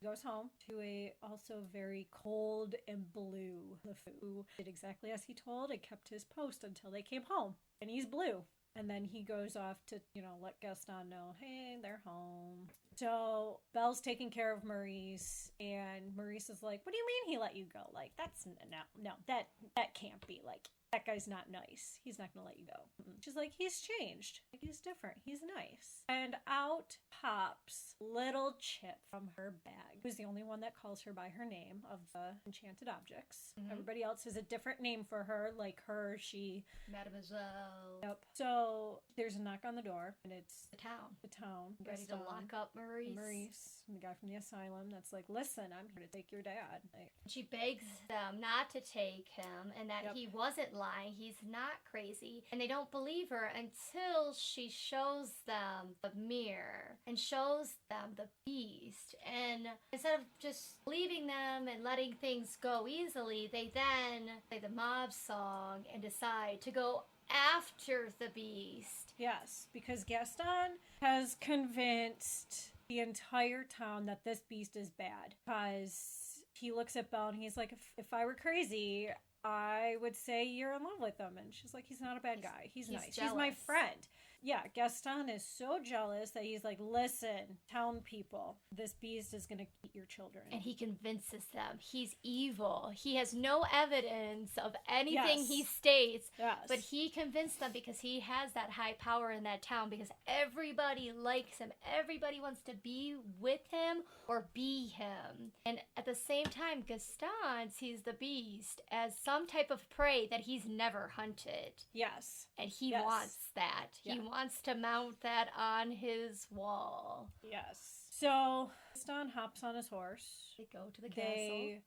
goes home to a also very cold and blue who did exactly as he told and kept his post until they came home. And he's blue. And then he goes off to, you know, let Gaston know, hey, they're home. So Belle's taking care of Maurice, and Maurice is like, what do you mean he let you go? Like, that's no, that can't be. Like, that guy's not nice. He's not gonna let you go. She's like, he's changed. Like, he's different. He's nice. And out pops little Chip from her bag, who's the only one that calls her by her name of the enchanted objects. Everybody else has a different name for her. Like her, she... Mademoiselle. Yep. So there's a knock on the door, and it's the town. The town. Ready to lock up Maurice. Maurice, the guy from the asylum, that's like, listen, I'm here to take your dad. Like, she begs them not to take him and that Yep. he wasn't lying. He's not crazy. And they don't believe her until she shows them the mirror and shows them the beast. And instead of just leaving them and letting things go easily, they then play the mob song and decide to go after the beast. yes, because Gaston has convinced the entire town that this beast is bad. Because he looks at Belle and he's like, if I were crazy, I would say you're in love with him. And she's like, he's not a bad guy. He's nice. Jealous. He's my friend. Yeah, Gaston is so jealous that he's like, listen, town people, this beast is going to eat your children. And he convinces them he's evil. He has no evidence of anything Yes. he states, Yes. but he convinced them because he has that high power in that town, because everybody likes him. Everybody wants to be with him or be him. And at the same time, Gaston sees the beast as some type of prey that he's never hunted. Yes. And he Yes. wants that. Yeah. He wants to mount that on his wall. Yes. So Gaston hops on his horse. They go to the castle.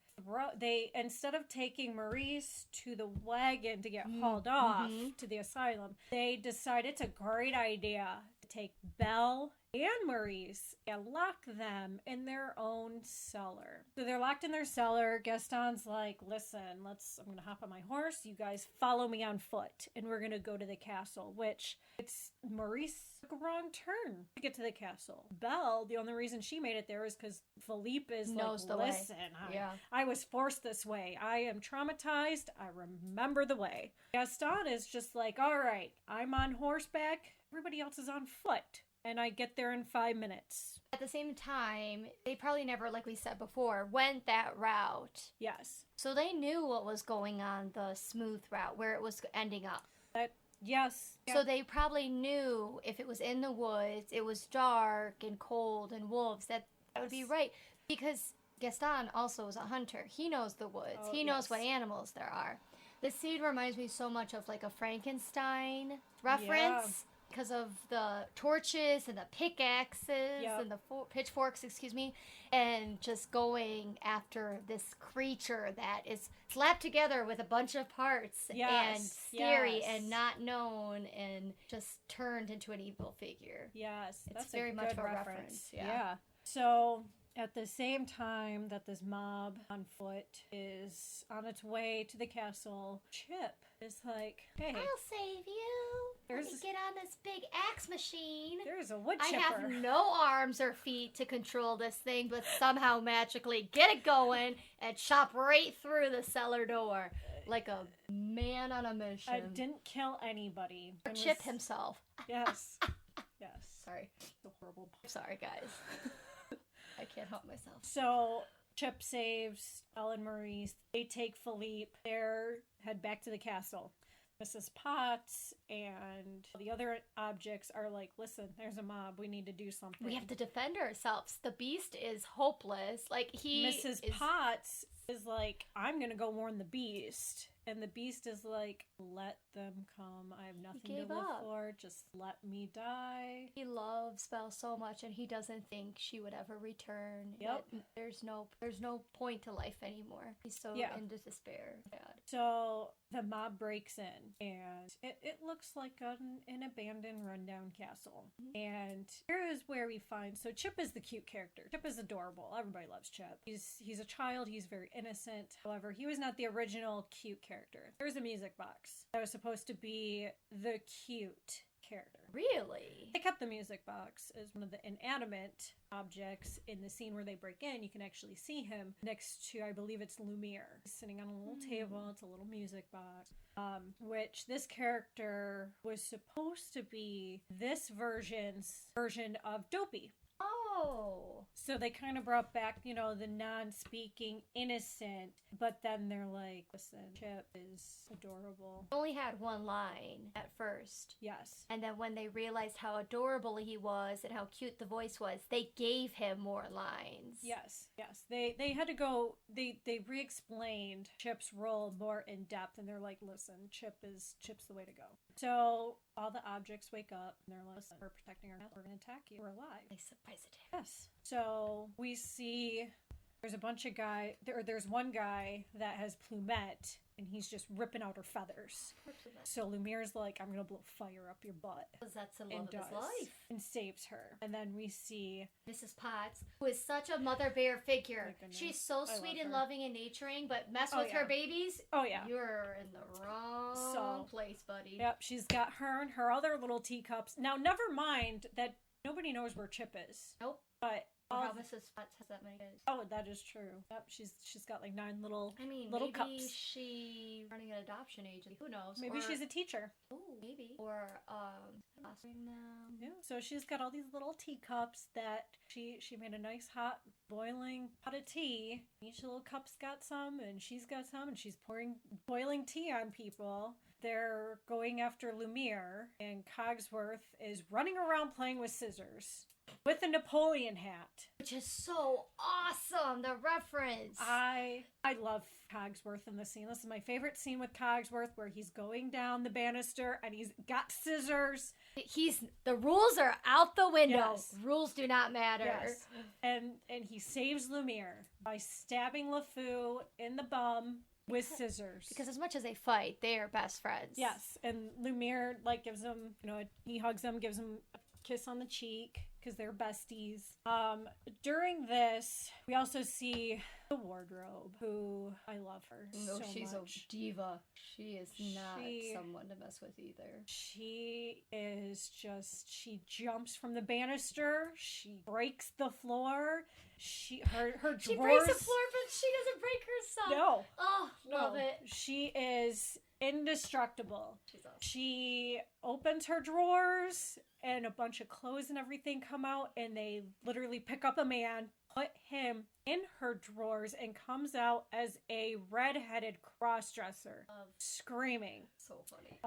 They instead of taking Maurice to the wagon to get hauled off to the asylum, they decide it's a great idea to take Belle and Maurice and lock them in their own cellar. So they're locked in their cellar. Gaston's like, listen, I'm gonna hop on my horse. You guys follow me on foot and we're gonna go to the castle, which it's Maurice took a wrong turn to get to the castle. Belle, the only reason she made it there is because Philippe is Knows like, the way. listen, Yeah. I was forced this way. I am traumatized. I remember the way. Gaston is just like, all right, I'm on horseback. Everybody else is on foot. And I get there in 5 minutes. At the same time, they probably never, like we said before, went that route. Yes. So they knew what was going on the smooth route, where it was ending up. Yes. So they probably knew if it was in the woods, it was dark and cold and wolves, that would be right. Because Gaston also is a hunter. He knows the woods. Oh, he knows yes. what animals there are. The scene reminds me so much of like a Frankenstein reference. Because of the torches and the pickaxes and the pitchforks, and just going after this creature that is slapped together with a bunch of parts and scary and not known and just turned into an evil figure. Yes. It's That's very a much good a reference. reference. Yeah. So at the same time that this mob on foot is on its way to the castle, Chip is like, hey, I'll save you. Let me get on this big axe machine. There's a wood I chipper. have no arms or feet to control this thing, but somehow magically get it going and chop right through the cellar door like a man on a mission. I didn't kill anybody. Or Chip himself. Yes. Yes. Sorry. So horrible. Sorry, guys. I can't help myself. So Chip saves Ellen Maurice. They take Philippe. They head back to the castle. Mrs. Potts and the other objects are like, listen, there's a mob. We need to do something. We have to defend ourselves. The beast is hopeless. Like, Mrs. Potts is like, I'm going to go warn the beast. And the beast is like, let them come. I have nothing to live for. Just let me die. He loves Belle so much, and he doesn't think she would ever return. Yep. There's no point to life anymore. He's so in despair. God. So the mob breaks in, and it looks like an abandoned, rundown castle. And here is where we find, so Chip is the cute character. Chip is adorable. Everybody loves Chip. He's a child. He's very innocent. However, he was not the original cute character. There's a music box that was supposed to be the cute character. Really? They kept the music box as one of the inanimate objects in the scene where they break in. You can actually see him next to, I believe it's Lumiere. He's sitting on a little table. It's a little music box. Which this character was supposed to be this version of Dopey. Oh. So they kind of brought back, you know, the non-speaking innocent, but then they're like, listen, Chip is adorable. He only had one line at first. Yes. And then when they realized how adorable he was and how cute the voice was, they gave him more lines. Yes. They had to go, they re-explained Chip's role more in depth, and they're like, listen, Chip's the way to go. So all the objects wake up and they're like, listen, we're protecting our nest, we're gonna attack you, we're alive. They surprise attack. Yes. So we see there's a bunch of there's one guy that has Plumette, and he's just ripping out her feathers. So Lumiere's like, I'm gonna blow fire up your butt. Because that's the love of his life. And saves her. And then we see Mrs. Potts, who is such a mother bear figure. She's so I sweet love and her. loving and nurturing, but mess with yeah. her babies, oh yeah. you're in the wrong place, buddy. Yep, she's got her and her other little teacups. Now, never mind that nobody knows where Chip is. Nope. But How Mrs. Potts has that many kids. oh, that is true. Yep, she's got like 9 little Maybe cups. she running an adoption agency. Who knows? Maybe she's a teacher. Ooh, maybe. Or Yeah. So she's got all these little teacups that she made a nice hot boiling pot of tea. Each little cup's got some, and she's got some, and she's pouring boiling tea on people. They're going after Lumiere, and Cogsworth is running around playing with scissors with a Napoleon hat. which is so awesome. The reference. I love Cogsworth in this scene. This is my favorite scene with Cogsworth, where he's going down the banister and he's got scissors. The rules are out the window. Yes. Rules do not matter. Yes. And he saves Lumiere by stabbing LeFou in the bum with scissors. Because as much as they fight, they are best friends. Yes, and Lumiere like gives him, he hugs him, gives him a kiss on the cheek because they're besties. During this, we also see the wardrobe, who I love her so she's much. a diva. She is not someone to mess with either. She jumps from the banister. She breaks the floor. Her drawers. She breaks the floor, but she doesn't break herself. No. Oh, love it. She is indestructible. She's awesome. She opens her drawers and a bunch of clothes and everything come out, and they literally pick up a man, put him in her drawers, and comes out as a red-headed cross-dresser, screaming. So funny.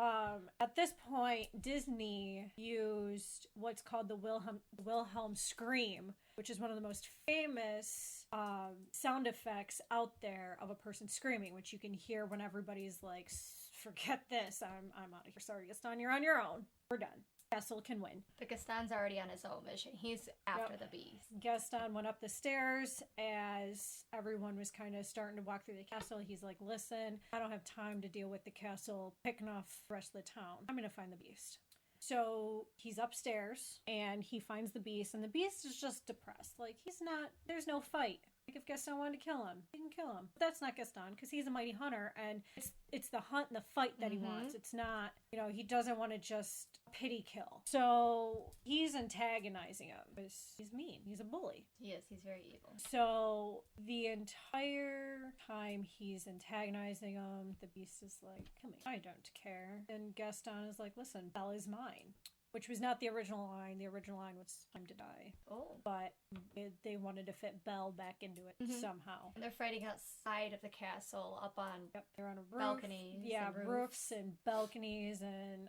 At this point, Disney used what's called the Wilhelm scream, which is one of the most famous sound effects out there of a person screaming, which you can hear when everybody's like, forget this, I'm out of here. Sorry, Gaston, you're on your own. We're done. Castle can win. But Gaston's already on his own mission. He's after the beast. Gaston went up the stairs as everyone was kind of starting to walk through the castle. He's like, listen, I don't have time to deal with the castle picking off the rest of the town. I'm going to find the beast. So he's upstairs and he finds the beast, and the beast is just depressed. Like, there's no fight. Like, if Gaston wanted to kill him, he can kill him. But that's not Gaston, because he's a mighty hunter, and it's the hunt and the fight that he wants. It's not, he doesn't want to just pity kill. So he's antagonizing him because he's mean. He's a bully. He is. He's very evil. So the entire time he's antagonizing him, the beast is like, come here, I don't care. And Gaston is like, listen, Belle is mine. Which was not the original line. The original line was time to die. Oh. But they wanted to fit Belle back into it somehow. And they're fighting outside of the castle, up on They're on a roof. balconies. Yeah, and roofs and balconies. And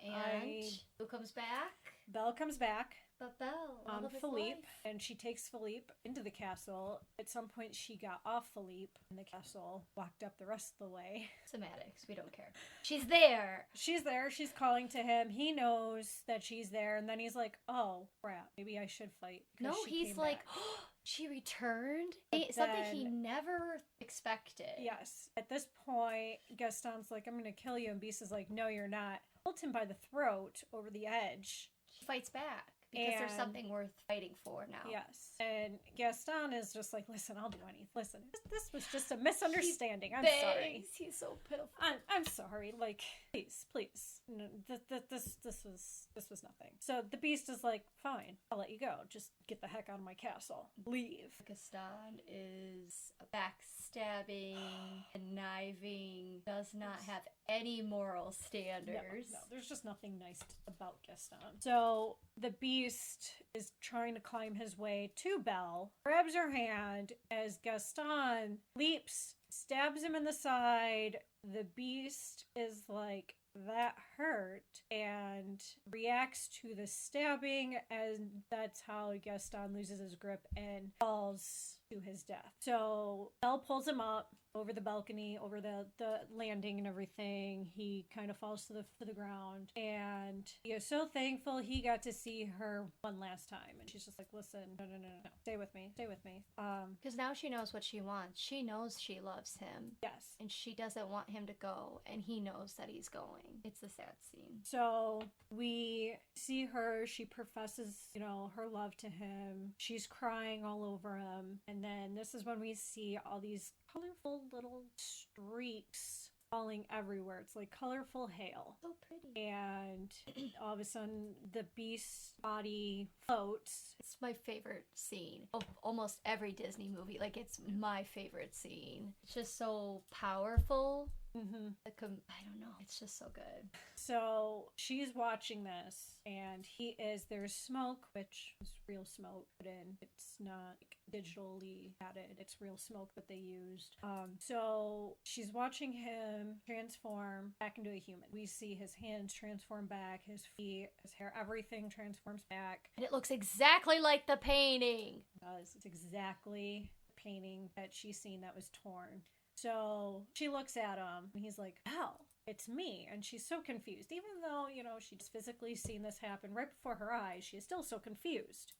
who comes back? Belle comes back. But Belle, On Philippe, and she takes Philippe into the castle. At some point, she got off Philippe in the castle, walked up the rest of the way. Semantics, we don't care. She's there. She's there. She's calling to him. He knows that she's there, and then he's like, "Oh crap, maybe I should fight." No, he's like, oh, she returned. Something he never expected. Yes. At this point, Gaston's like, "I'm gonna kill you," and Beast is like, "No, you're not." Holds him by the throat over the edge. She fights back. Because there's something worth fighting for now. Yes. And Gaston is just like, listen, I'll do anything. Listen, this was just a misunderstanding. I'm sorry. He's so pitiful. I'm sorry. Like, please. No, this was nothing. So the beast is like, fine, I'll let you go. Just get the heck out of my castle. Leave. Gaston is backstabbing, conniving, does not have any moral standards. No, there's just nothing nice about Gaston. So the beast Beast is trying to climb his way to Belle, grabs her hand as Gaston leaps, stabs him in the side. The Beast is like, that hurt, and reacts to the stabbing, and that's how Gaston loses his grip and falls to his death. So Belle pulls him up over the balcony, over the landing and everything. He kind of falls to the ground, and he is so thankful he got to see her one last time. And she's just like, listen, no, stay with me. Because now she knows what she wants. She knows she loves him. Yes. And she doesn't want him to go, and he knows that he's going. It's a sad scene. So we see her, she professes, her love to him. She's crying all over him. And then this is when we see all these colorful little streaks falling everywhere. It's like colorful hail. So pretty. And all of a sudden, the Beast's body floats. It's my favorite scene of almost every Disney movie. Like, it's my favorite scene. It's just so powerful. Mm-hmm. I don't know. It's just so good. So she's watching this, and there's smoke, which is real smoke put in. It's not like digitally added. It's real smoke that they used. So she's watching him transform back into a human. We see his hands transform back, his feet, his hair, everything transforms back. And it looks exactly like the painting. It does. It's exactly the painting that she's seen that was torn. So she looks at him, and he's like, Belle, it's me. And she's so confused. Even though, she's physically seen this happen right before her eyes, she is still so confused.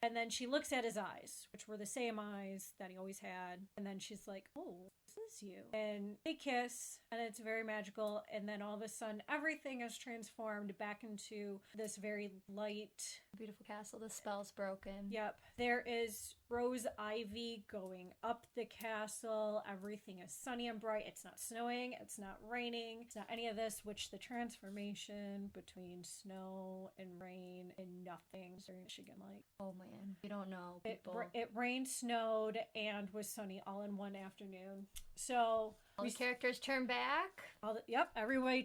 And then she looks at his eyes, which were the same eyes that he always had. And then she's like, oh, this is you. And they kiss, and it's very magical. And then all of a sudden, everything is transformed back into this very light, beautiful castle. The spell's broken. Yep. There is rose ivy going up the castle. Everything is sunny and bright. It's not snowing. It's not raining. It's not any of this, which the transformation between snow and rain and nothing. Very Michigan like. Oh man, you don't know people. It rained, snowed, and was sunny all in one afternoon. So all the characters turn back. Everybody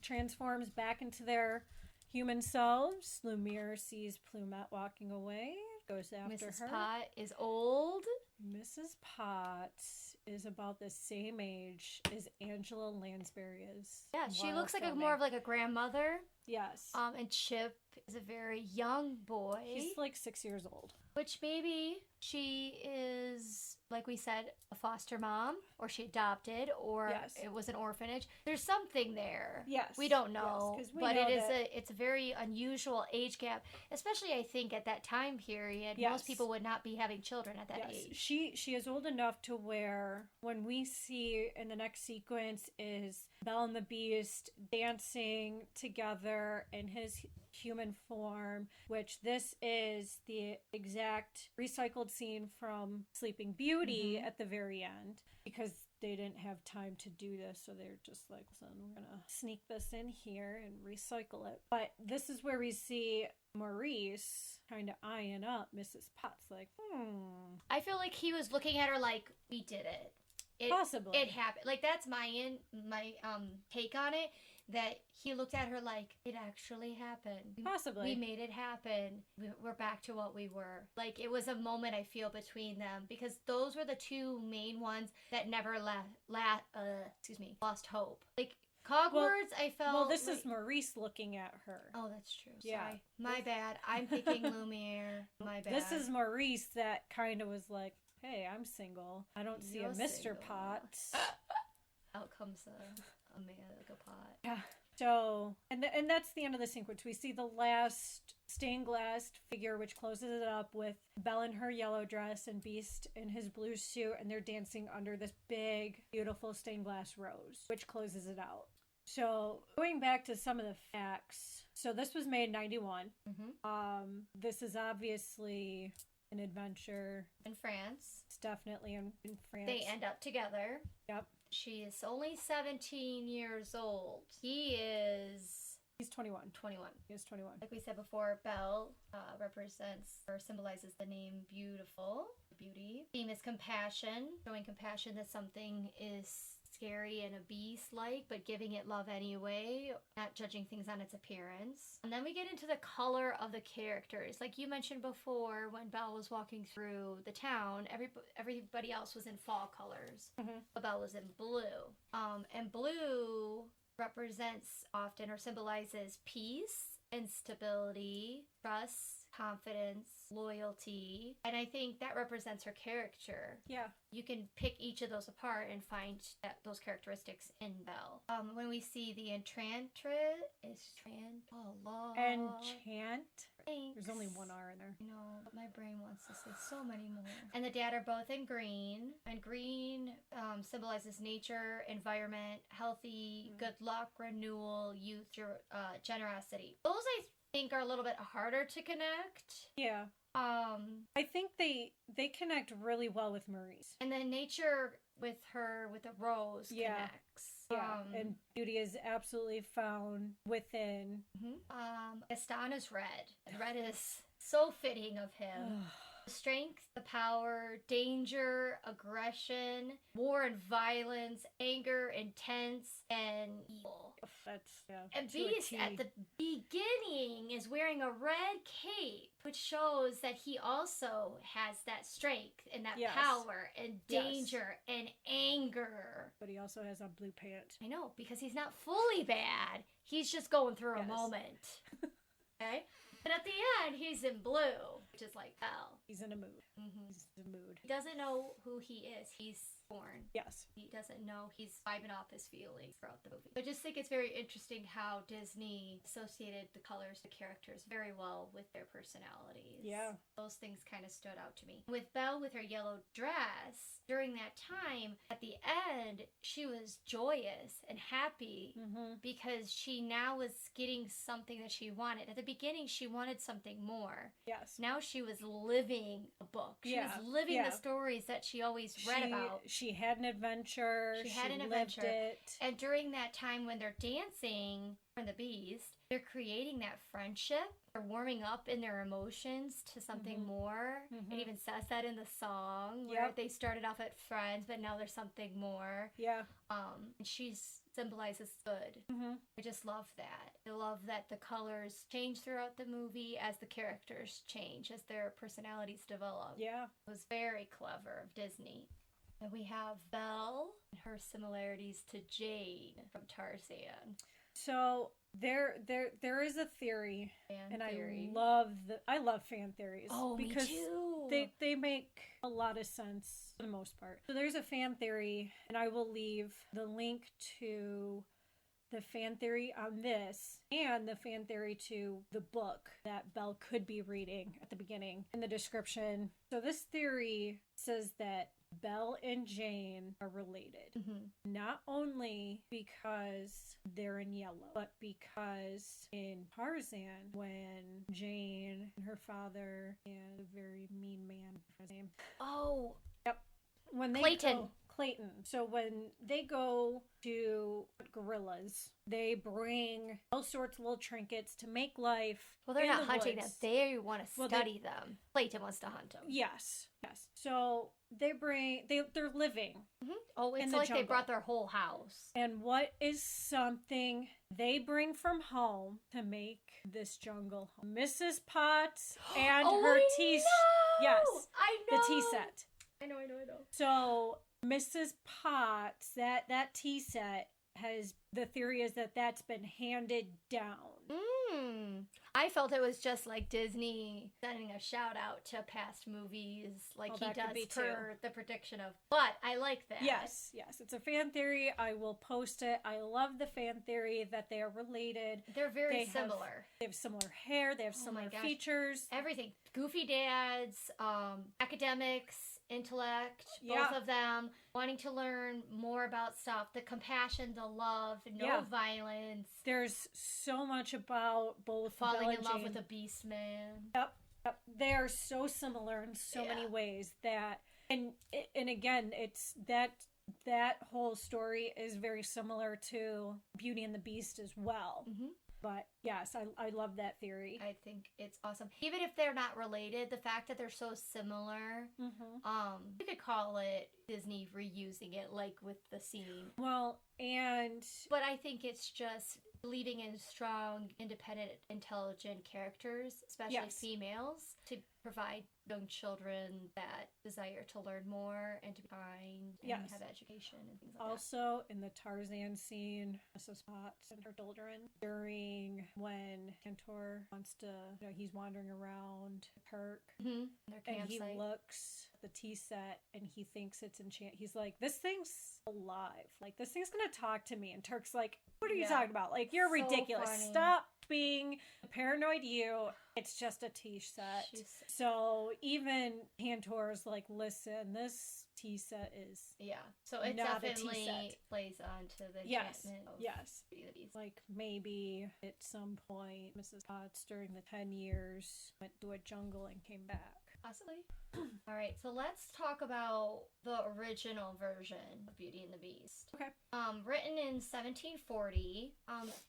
transforms back into their human selves. Lumiere sees Plumette walking away, goes after her. Mrs. Pot is old. Mrs. Potts is about the same age as Angela Lansbury is. Yeah, she looks like more of like a grandmother. Yes. And Chip is a very young boy. He's like 6 years old. Which maybe she is, like we said, a foster mom, or she adopted, or it was an orphanage. There's something there. Yes. We don't know. Yes, but it's a very unusual age gap, especially I think at that time period. Yes. Most people would not be having children at that age. She is old enough to where when we see in the next sequence is Belle and the Beast dancing together in his human form, which this is the exact recycled scene from Sleeping Beauty at the very end, because they didn't have time to do this, so they're just like, listen, we're gonna sneak this in here and recycle it. But this is where we see Maurice kind of eyeing up Mrs. Potts, like, I feel like he was looking at her like, we did it. Possibly. It happened. Like, that's my take on it. That he looked at her like, it actually happened. Possibly. We made it happen. We're back to what we were. Like, it was a moment, I feel, between them. Because those were the two main ones that never lost hope. Like, Cogsworth, I felt... Well, this is Maurice looking at her. Oh, that's true. Yeah. Sorry. My bad. I'm thinking Lumiere. My bad. This is Maurice that kind of was like, hey, I'm single. I don't see a Mr. Single. Potts. Out comes a man like a pot. Yeah. So, and that's the end of the sequence. We see the last stained glass figure, which closes it up with Belle in her yellow dress and Beast in his blue suit, and they're dancing under this big, beautiful stained glass rose, which closes it out. So, going back to some of the facts. So, this was made in 91. This is obviously an adventure. In France. It's definitely in France. They end up together. Yep. She is only 17 years old. He's 21. 21. He is 21. Like we said before, Belle represents or symbolizes the name beautiful, beauty. Theme is compassion, showing compassion that something is scary and a beast-like, but giving it love anyway, not judging things on its appearance. And then we get into the color of the characters. Like you mentioned before, when Belle was walking through the town, everybody else was in fall colors. But Belle was in blue. And blue represents often or symbolizes peace and stability, trust, confidence, loyalty, and I think that represents her character. Yeah. You can pick each of those apart and find those characteristics in Belle. When we see the Enchant. Thanks. There's only one R in there. No, but my brain wants to say so many more. And the dad are both in green, and green symbolizes nature, environment, healthy, good luck, renewal, youth, generosity. Those I think are a little bit harder to connect. Yeah. I think they connect really well with Marie's. And then nature with the rose connects. Yeah, and beauty is absolutely found within. Gaston is red. And red is so fitting of him. Strength, the power, danger, aggression, war and violence, anger, intense, and evil. And Beast at the beginning is wearing a red cape, which shows that he also has that strength and that power and danger and anger. But he also has on blue pants. I know, because he's not fully bad. He's just going through a moment. Okay? But at the end, he's in blue, which is like Belle. He's in a mood. He's in a mood. He doesn't know who he is. He's born. Yes. He doesn't know. He's vibing off his feelings throughout the movie. I just think it's very interesting how Disney associated the colors, the characters very well with their personalities. Yeah. Those things kind of stood out to me. With Belle with her yellow dress, during that time, at the end, she was joyous and happy because she now was getting something that she wanted. At the beginning, she wanted something more. Yes. Now she was living a book. She was living the stories that she always read about. She had an adventure. She had an adventure. Lived it. And during that time when they're dancing for the Beast, they're creating that friendship. They're warming up in their emotions to something more. It even says that in the song where they started off at friends, but now there's something more. Yeah. And she symbolizes good. I just love that. I love that the colors change throughout the movie as the characters change, as their personalities develop. Yeah. It was very clever of Disney. And we have Belle and her similarities to Jane from Tarzan. So there is a theory, I love fan theories. Oh, because me too. They make a lot of sense for the most part. So there's a fan theory, and I will leave the link to the fan theory on this and the fan theory to the book that Belle could be reading at the beginning in the description. So this theory says that Belle and Jane are related. Not only because they're in yellow, but because in Tarzan, when Jane and her father and a very mean man, his name. Oh. Yep. When they Clayton. So when they go to gorillas, they bring all sorts of little trinkets to make life. Well, they're not hunting them. They want to study them. Clayton wants to hunt them. Yes. So they're living. Oh, it's in the like jungle. They brought their whole house. And what is something they bring from home to make this jungle home? Mrs. Potts and her tea. Yes, I know. The tea set. I know. So Mrs. Potts, that tea set has, the theory is that that's been handed down. I felt it was just like Disney sending a shout out to past movies like he does for the prediction of, but I like that. Yes, it's a fan theory. I will post it. I love the fan theory that they are related. They're very similar. They have similar hair. They have similar features. Everything. Goofy dads, academics, intellect, both of them wanting to learn more about stuff, the compassion, the love, no violence. There's so much about both falling in love with a beast man. Yep. They are so similar in so many ways that, and again, it's that whole story is very similar to Beauty and the Beast as well. But yes, I love that theory. I think it's awesome. Even if they're not related, the fact that they're so similar, you could call it Disney reusing it, like with the scene. Well, and... But I think it's just believing in strong, independent, intelligent characters, especially females, to provide young children that desire to learn more and to be kind and have education and things like that. Also, in the Tarzan scene, Mrs. Potts and her children, during when Cantor wants to, he's wandering around the park, and he looks at the tea set and he thinks it's enchanted. He's like, this thing's alive. Like, this thing's gonna talk to me. And Turk's like, what are you talking about? Like, you're so ridiculous. Funny. Stop being paranoid it's just a tea set. So even Cantor's like, listen, this tea set is so it definitely plays on to the enchantment of Beauty and the Beast. Like, maybe at some point Mrs. Potts during the 10 years went to a jungle and came back. Possibly. All right, so let's talk about the original version of Beauty and the Beast. Okay. Written in 1740,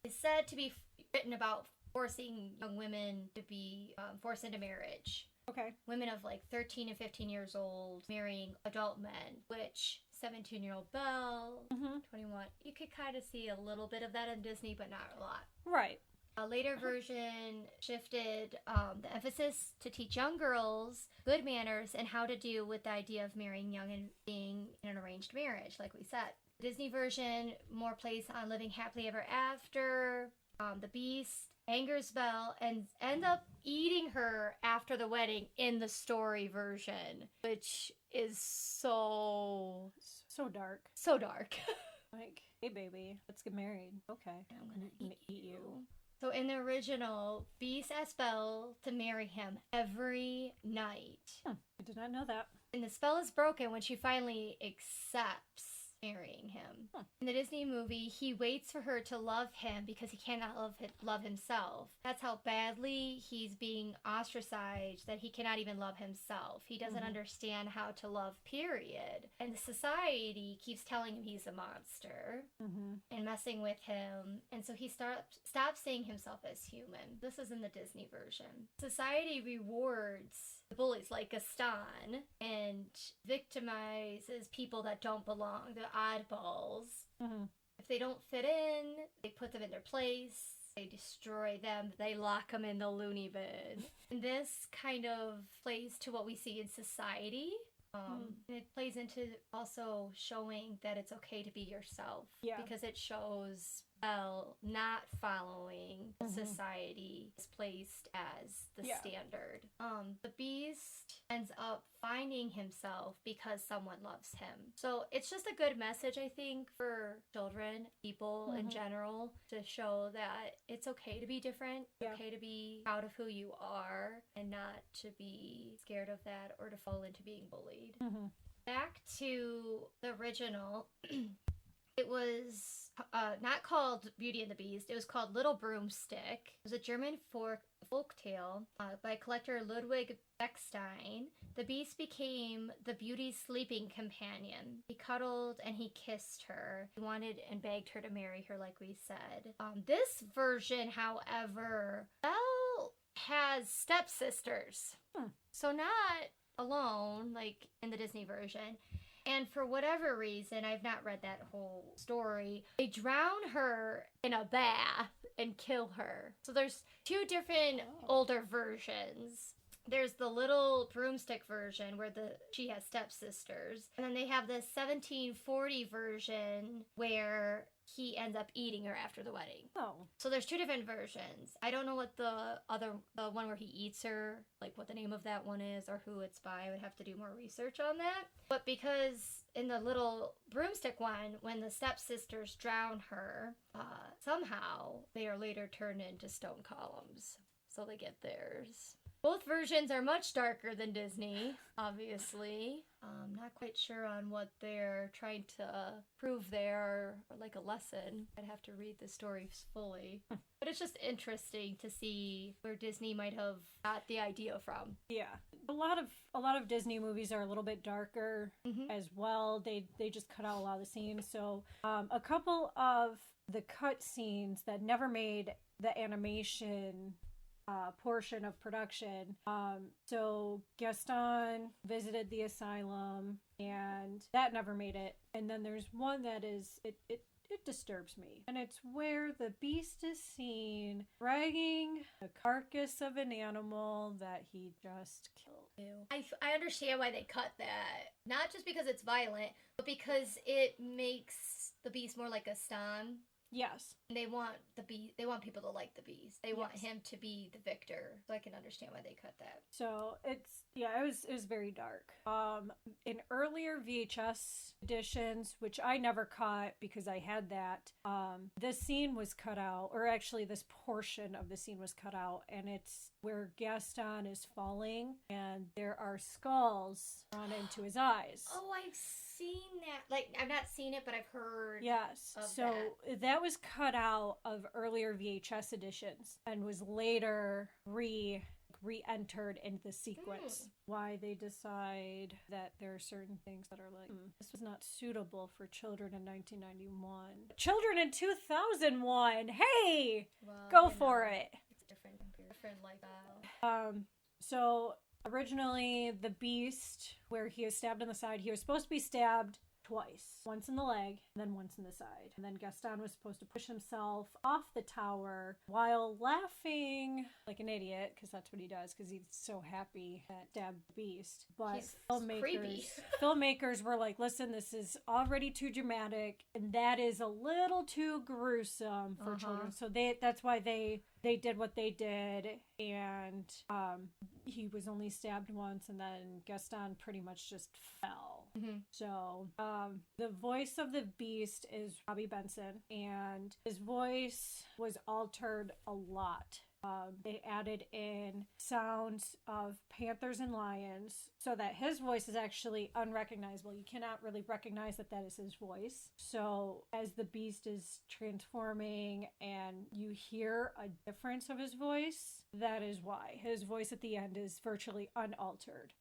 is said to be written about forcing young women to be forced into marriage. Okay. Women of like 13 and 15 years old marrying adult men, which 17-year-old Belle, 21. You could kind of see a little bit of that in Disney, but not a lot. Right. A later version shifted the emphasis to teach young girls good manners and how to deal with the idea of marrying young and being in an arranged marriage, like we said. The Disney version more plays on living happily ever after. The Beast angers Belle and ends up eating her after the wedding in the story version, which is so dark. So dark. Like, hey baby, let's get married. Okay. I'm gonna eat you. So in the original, Beast asks Belle to marry him every night. I did not know that. And the spell is broken when she finally accepts marrying him. In the Disney movie, he waits for her to love him because he cannot love himself. That's how badly he's being ostracized that he cannot even love himself. He doesn't understand how to love, period. And society keeps telling him he's a monster and messing with him. And so he stops seeing himself as human. This is in the Disney version. Society rewards the bullies like Gaston and victimizes people that don't belong, the oddballs. If they don't fit in, they put them in their place, they destroy them, they lock them in the loony bin. And this kind of plays to what we see in society. And it plays into also showing that it's okay to be yourself. Because it shows Belle not following society is placed as the standard. The Beast ends up finding himself because someone loves him. So it's just a good message, I think, for children, people in general, to show that it's okay to be different, okay to be proud of who you are, and not to be scared of that or to fall into being bullied. Back to the original. It was not called Beauty and the Beast. It was called Little Broomstick. It was a German folk tale by collector Ludwig Beckstein. The Beast became the Beauty's sleeping companion. He cuddled and he kissed her. He wanted and begged her to marry her, like we said. This version, however, Belle has stepsisters. So not alone, like in the Disney version. And for whatever reason, I've not read that whole story, they drown her in a bath and kill her. So there's two different older versions. There's the Little Broomstick version where she has stepsisters. And then they have the 1740 version where he ends up eating her after the wedding. So there's two different versions. I don't know what the one where he eats her, like what the name of that one is or who it's by. I would have to do more research on that. But because in the Little Broomstick one, when the stepsisters drown her, somehow they are later turned into stone columns. So they get theirs. Both versions are much darker than Disney, obviously. Not quite sure on what they're trying to prove there, or like a lesson. I'd have to read the stories fully. But it's just interesting to see where Disney might have got the idea from. Yeah. A lot of Disney movies are a little bit darker as well. They just cut out a lot of the scenes. So a couple of the cut scenes that never made the animation portion of production. So Gaston visited the asylum, and that never made it. And then there's one that is it disturbs me, and it's where the Beast is seen dragging the carcass of an animal that he just killed. Ew. I understand why they cut that. Not just because it's violent, but because it makes the Beast more like a Stan. Yes. They want they want people to like the Beast. They want Yes. him to be the victor. So I can understand why they cut that. So it was very dark. In earlier VHS editions, which I never caught because I had that, this scene was cut out, or actually this portion of the scene was cut out, and it's where Gaston is falling and there are skulls drawn into his eyes. Oh, I've seen that. Like, I've not seen it, but I've heard. Yes. Of So that was cut out of earlier VHS editions and was later re-entered into the sequence. Why they decide that there are certain things that are like, this was not suitable for children in 1991. Children in 2001! Hey! Well, Go you for know, it! It's different lifestyle. So originally the Beast, where he was stabbed in the side, he was supposed to be stabbed twice. Once in the leg, and then once in the side. And then Gaston was supposed to push himself off the tower while laughing like an idiot, because that's what he does, because he's so happy that stabbed the Beast. But He's creepy. filmmakers were like, listen, this is already too dramatic, and that is a little too gruesome for children. So that's why they did what they did, and he was only stabbed once, and then Gaston pretty much just fell. So the voice of the Beast is Robbie Benson, and his voice was altered a lot. They added in sounds of panthers and lions so that his voice is actually unrecognizable. You cannot really recognize that that is his voice. So as the Beast is transforming and you hear a difference of his voice, that is why. His voice at the end is virtually unaltered.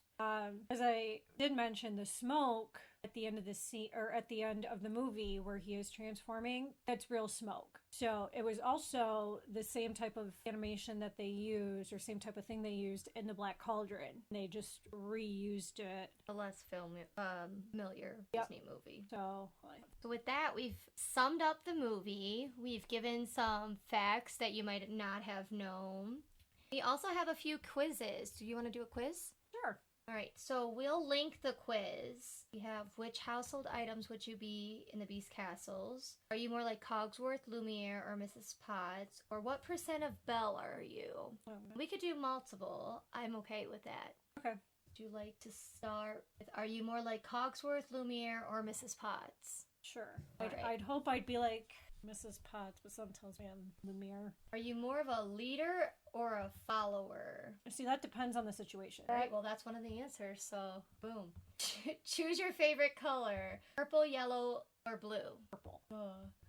As I did mention, the smoke at the end of the scene, or at the end of the movie where he is transforming, that's real smoke. So it was also the same type of animation that they used, or same type of thing they used in the Black Cauldron. They just reused it. A less familiar Disney movie. So with that, we've summed up the movie. We've given some facts that you might not have known. We also have a few quizzes. Do you want to do a quiz? Sure. All right, so we'll link the quiz. We have, which household items would you be in the Beast castles? Are you more like Cogsworth, Lumiere, or Mrs. Potts? Or what percent of Belle are you? We could do multiple. I'm okay with that. Okay. Would you like to start with, are you more like Cogsworth, Lumiere, or Mrs. Potts? Sure. Right. I'd hope I'd be like Mrs. Potts, but something tells me I'm Lumiere. Are you more of a leader or a follower? See, that depends on the situation. All right, well, that's one of the answers, so boom. Choose your favorite color. Purple, yellow, or blue? Purple.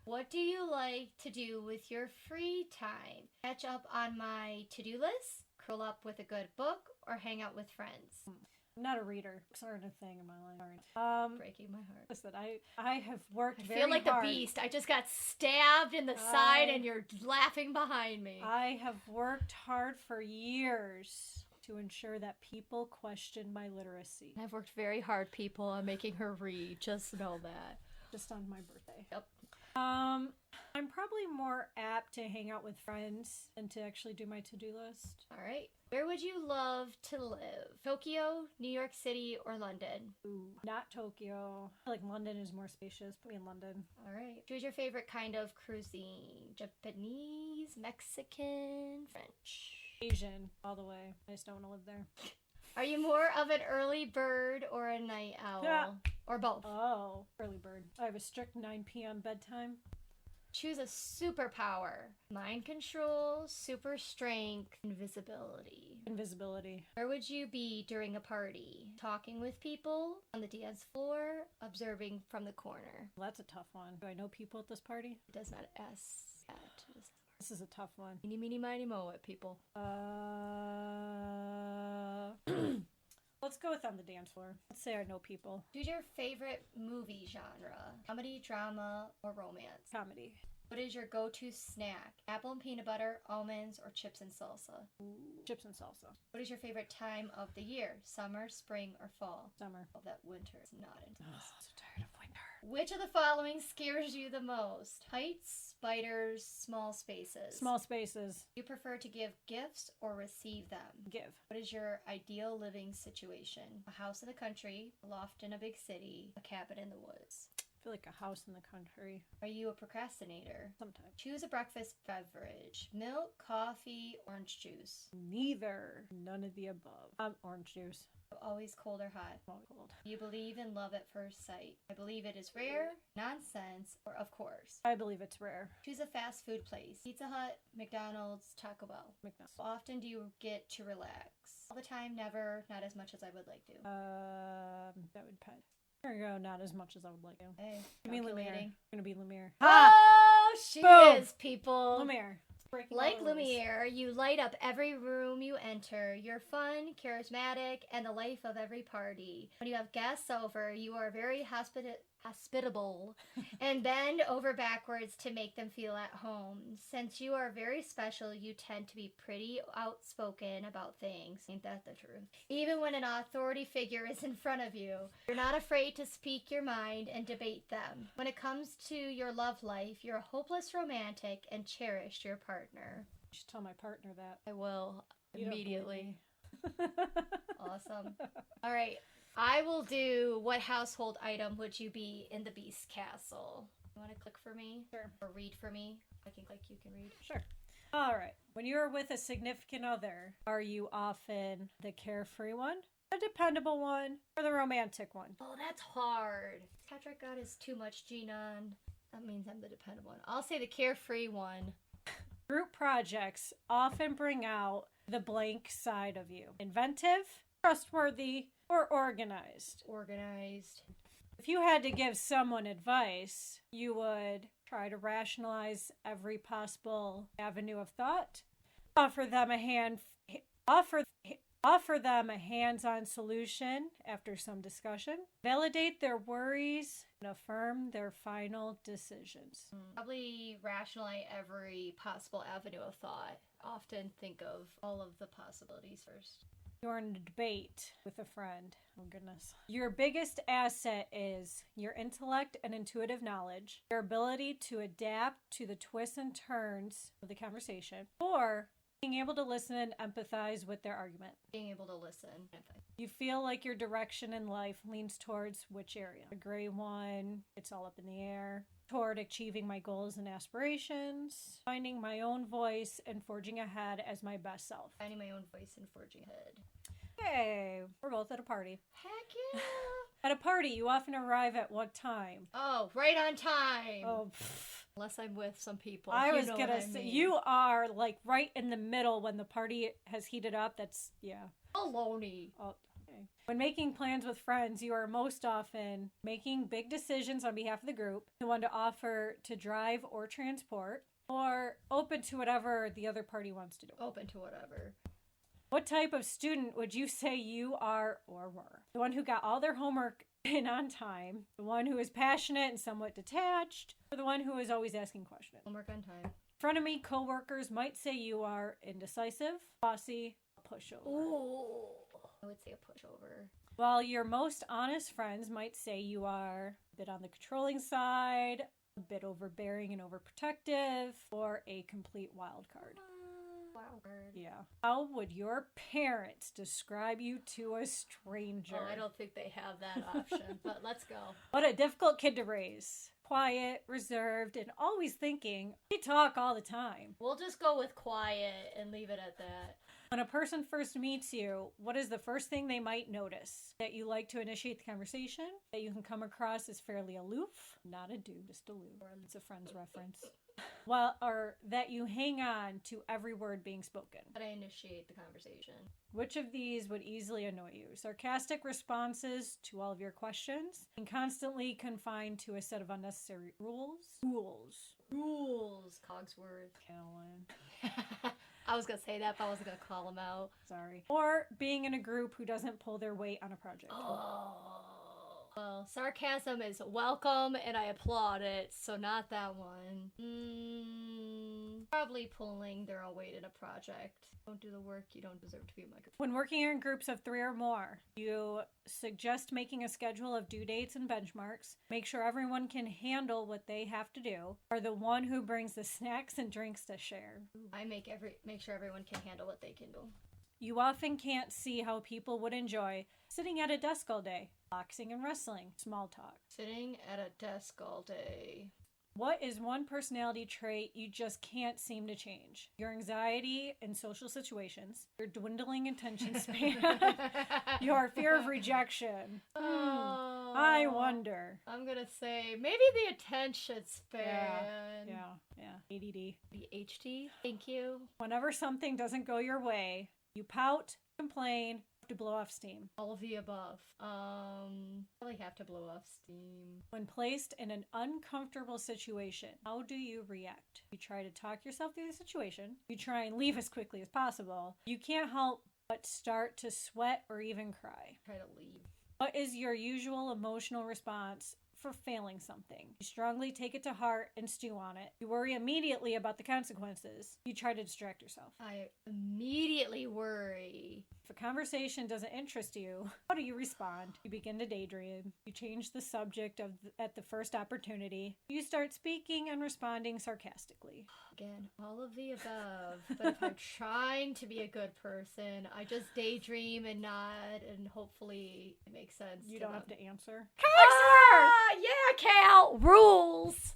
What do you like to do with your free time? Catch up on my to-do list, curl up with a good book, or hang out with friends? I'm not a reader. Books aren't a thing in my life. Breaking my heart. Listen, I have worked very I feel like hard. the Beast. I just got stabbed in the side and you're laughing behind me. I have worked hard for years to ensure that people question my literacy. I've worked very hard, people, on making her read. Just know that. Just on my birthday. Yep. I'm probably more apt to hang out with friends than to actually do my to-do list. All right. Where would you love to live? Tokyo, New York City, or London? Ooh, not Tokyo. I feel like London is more spacious. Put me in London. All right. Choose your favorite kind of cuisine. Japanese, Mexican, French. Asian, all the way. I just don't want to live there. Are you more of an early bird or a night owl? Yeah. Or both? Oh, early bird. I have a strict 9 p.m. bedtime. Choose a superpower. Mind control, super strength, invisibility. Invisibility. Where would you be during a party? Talking with people, on the dance floor, observing from the corner. Well, that's a tough one. Do I know people at this party? It does not ask that. This is a tough one. Eeny, meeny, miny, moe it, people. Let's go with on the dance floor. Let's say I know people. Choose your favorite movie genre. Comedy, drama, or romance. Comedy. What is your go-to snack? Apple and peanut butter, almonds, or chips and salsa? Ooh, chips and salsa. What is your favorite time of the year? Summer, spring, or fall? Summer. Oh, that winter is not into this. So tired of winter. Which of the following scares you the most? Heights, spiders, small spaces. Small spaces. Do you prefer to give gifts or receive them? Give. What is your ideal living situation? A house in the country, a loft in a big city, a cabin in the woods. I feel like a house in the country. Are you a procrastinator? Sometimes. Choose a breakfast beverage. Milk, coffee, orange juice. Neither. None of the above. Orange juice. Always cold or hot. Always cold. You believe in love at first sight. I believe it is rare, nonsense, or of course. I believe it's rare. Choose a fast food place. Pizza Hut, McDonald's, Taco Bell. McDonald's. How often do you get to relax? All the time, never, not as much as I would like to. That would depend. There you go. Not as much as I would like to. Hey, Give me Lumiere. calculating. Gonna be Lumiere. Oh, she Boom. is, people. Lumiere. Breaking Like all the rules. Lumiere, you light up every room you enter. You're fun, charismatic, and the life of every party. When you have guests over, you are very hospitable and bend over backwards to make them feel at home. Since you are very special, you tend to be pretty outspoken about things. Ain't that the truth? Even when an authority figure is in front of you, you're not afraid to speak your mind and debate them. When it comes to your love life, you're a hopeless romantic and cherish your partner. You should tell my partner that. I will You don't believe immediately. me. Awesome. All right. I will do what household item would you be in the Beast Castle? You want to click for me? Sure. Or read for me? I can click, you can read. Sure. All right. When you're with a significant other, are you often the carefree one, a dependable one, or the romantic one? Oh, that's hard. Patrick got his too much gene on. That means I'm the dependent one. I'll say the carefree one. Group projects often bring out the blank side of you. Inventive, trustworthy, or organized. Organized. If you had to give someone advice, you would try to rationalize every possible avenue of thought, offer them a hands-on solution after some discussion, validate their worries, and affirm their final decisions. Probably rationalize every possible avenue of thought. Often think of all of the possibilities first. You're in a debate with a friend. Oh, goodness. Your biggest asset is your intellect and intuitive knowledge, your ability to adapt to the twists and turns of the conversation, or being able to listen and empathize with their argument. Being able to listen. You feel like your direction in life leans towards which area? A gray one, it's all up in the air. Toward achieving my goals and aspirations, finding my own voice, and forging ahead as my best self. Finding my own voice and forging ahead. Hey, we're both at a party. Heck yeah! At a party, you often arrive at what time? Oh, right on time. Oh, Unless I'm with some people. I You was know gonna what I say, mean. you are like right in the middle when the party has heated up. That's, yeah. Baloney. Oh, okay. When making plans with friends, you are most often making big decisions on behalf of the group, the one to offer to drive or transport, or open to whatever the other party wants to do. Open to whatever. What type of student would you say you are or were? The one who got all their homework in on time, the one who is passionate and somewhat detached, or the one who is always asking questions? Homework on time. In front of me, coworkers might say you are indecisive, bossy, a pushover. Ooh. I would say a pushover. While your most honest friends might say you are a bit on the controlling side, a bit overbearing and overprotective, or a complete wild card. Wow. Yeah. How would your parents describe you to a stranger? Oh, I don't think they have that option, but let's go. What a difficult kid to raise. Quiet, reserved, and always thinking. We talk all the time. We'll just go with quiet and leave it at that. When a person first meets you, what is the first thing they might notice? That you like to initiate the conversation? That you can come across as fairly aloof? Not a dude, just aloof. It's a friend's reference. Well, or that you hang on to every word being spoken. But I initiate the conversation. Which of these would easily annoy you? Sarcastic responses to all of your questions, and constantly confined to a set of unnecessary rules. Rules, Cogsworth. Callan. I was going to say that, but I wasn't going to call him out. Sorry. Or being in a group who doesn't pull their weight on a project. Oh. Well, Well, sarcasm is welcome and I applaud it, so not that one. Probably pulling their own weight in a project. Don't do the work, you don't deserve to be a microphone. When working in groups of 3 or more, you suggest making a schedule of due dates and benchmarks. Make sure everyone can handle what they have to do. Are the one who brings the snacks and drinks to share. I make sure everyone can handle what they can do. You often can't see how people would enjoy sitting at a desk all day, boxing and wrestling, small talk. Sitting at a desk all day. What is one personality trait you just can't seem to change? Your anxiety in social situations, your dwindling attention span, your fear of rejection. I wonder. I'm gonna say maybe the attention span. Yeah. ADD. ADHD. Thank you. Whenever something doesn't go your way, you pout, complain, to blow off steam. All of the above. Probably have to blow off steam. When placed in an uncomfortable situation, how do you react? You try to talk yourself through the situation. You try and leave as quickly as possible. You can't help but start to sweat or even cry. Try to leave. What is your usual emotional response for failing something? You strongly take it to heart and stew on it. You worry immediately about the consequences. You try to distract yourself. I immediately worry. If a conversation doesn't interest you, how do you respond? You begin to daydream. You change the subject at the first opportunity. You start speaking and responding sarcastically. Again, all of the above. But if I'm trying to be a good person, I just daydream and nod, and hopefully it makes sense. You don't have to answer. Yeah, Cal! Rules!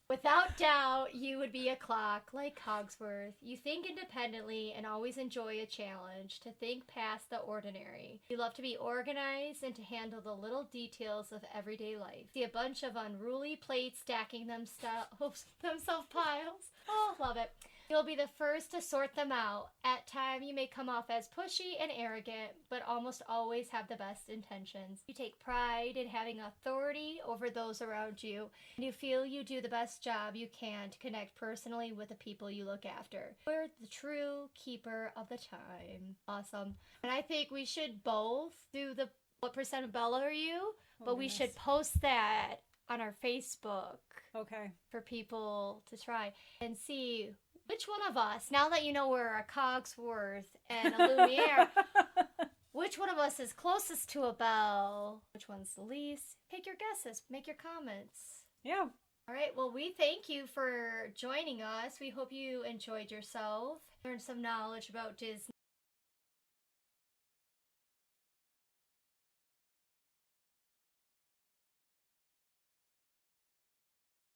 Without doubt, you would be a clock like Cogsworth. You think independently and always enjoy a challenge, to think past the ordinary. You love to be organized and to handle the little details of everyday life. See a bunch of unruly plates stacking themselves piles. Oh, love it. You'll be the first to sort them out. At times, you may come off as pushy and arrogant, but almost always have the best intentions. You take pride in having authority over those around you, and you feel you do the best job you can to connect personally with the people you look after. You're the true keeper of the time. Awesome. And I think we should both do the what percent of Belle are you? But we should post that on our Facebook. Okay. For people to try and see which one of us, now that you know we're a Cogsworth and a Lumiere, which one of us is closest to a Belle? Which one's the least? Take your guesses. Make your comments. Yeah. All right. Well, we thank you for joining us. We hope you enjoyed yourself, learned some knowledge about Disney.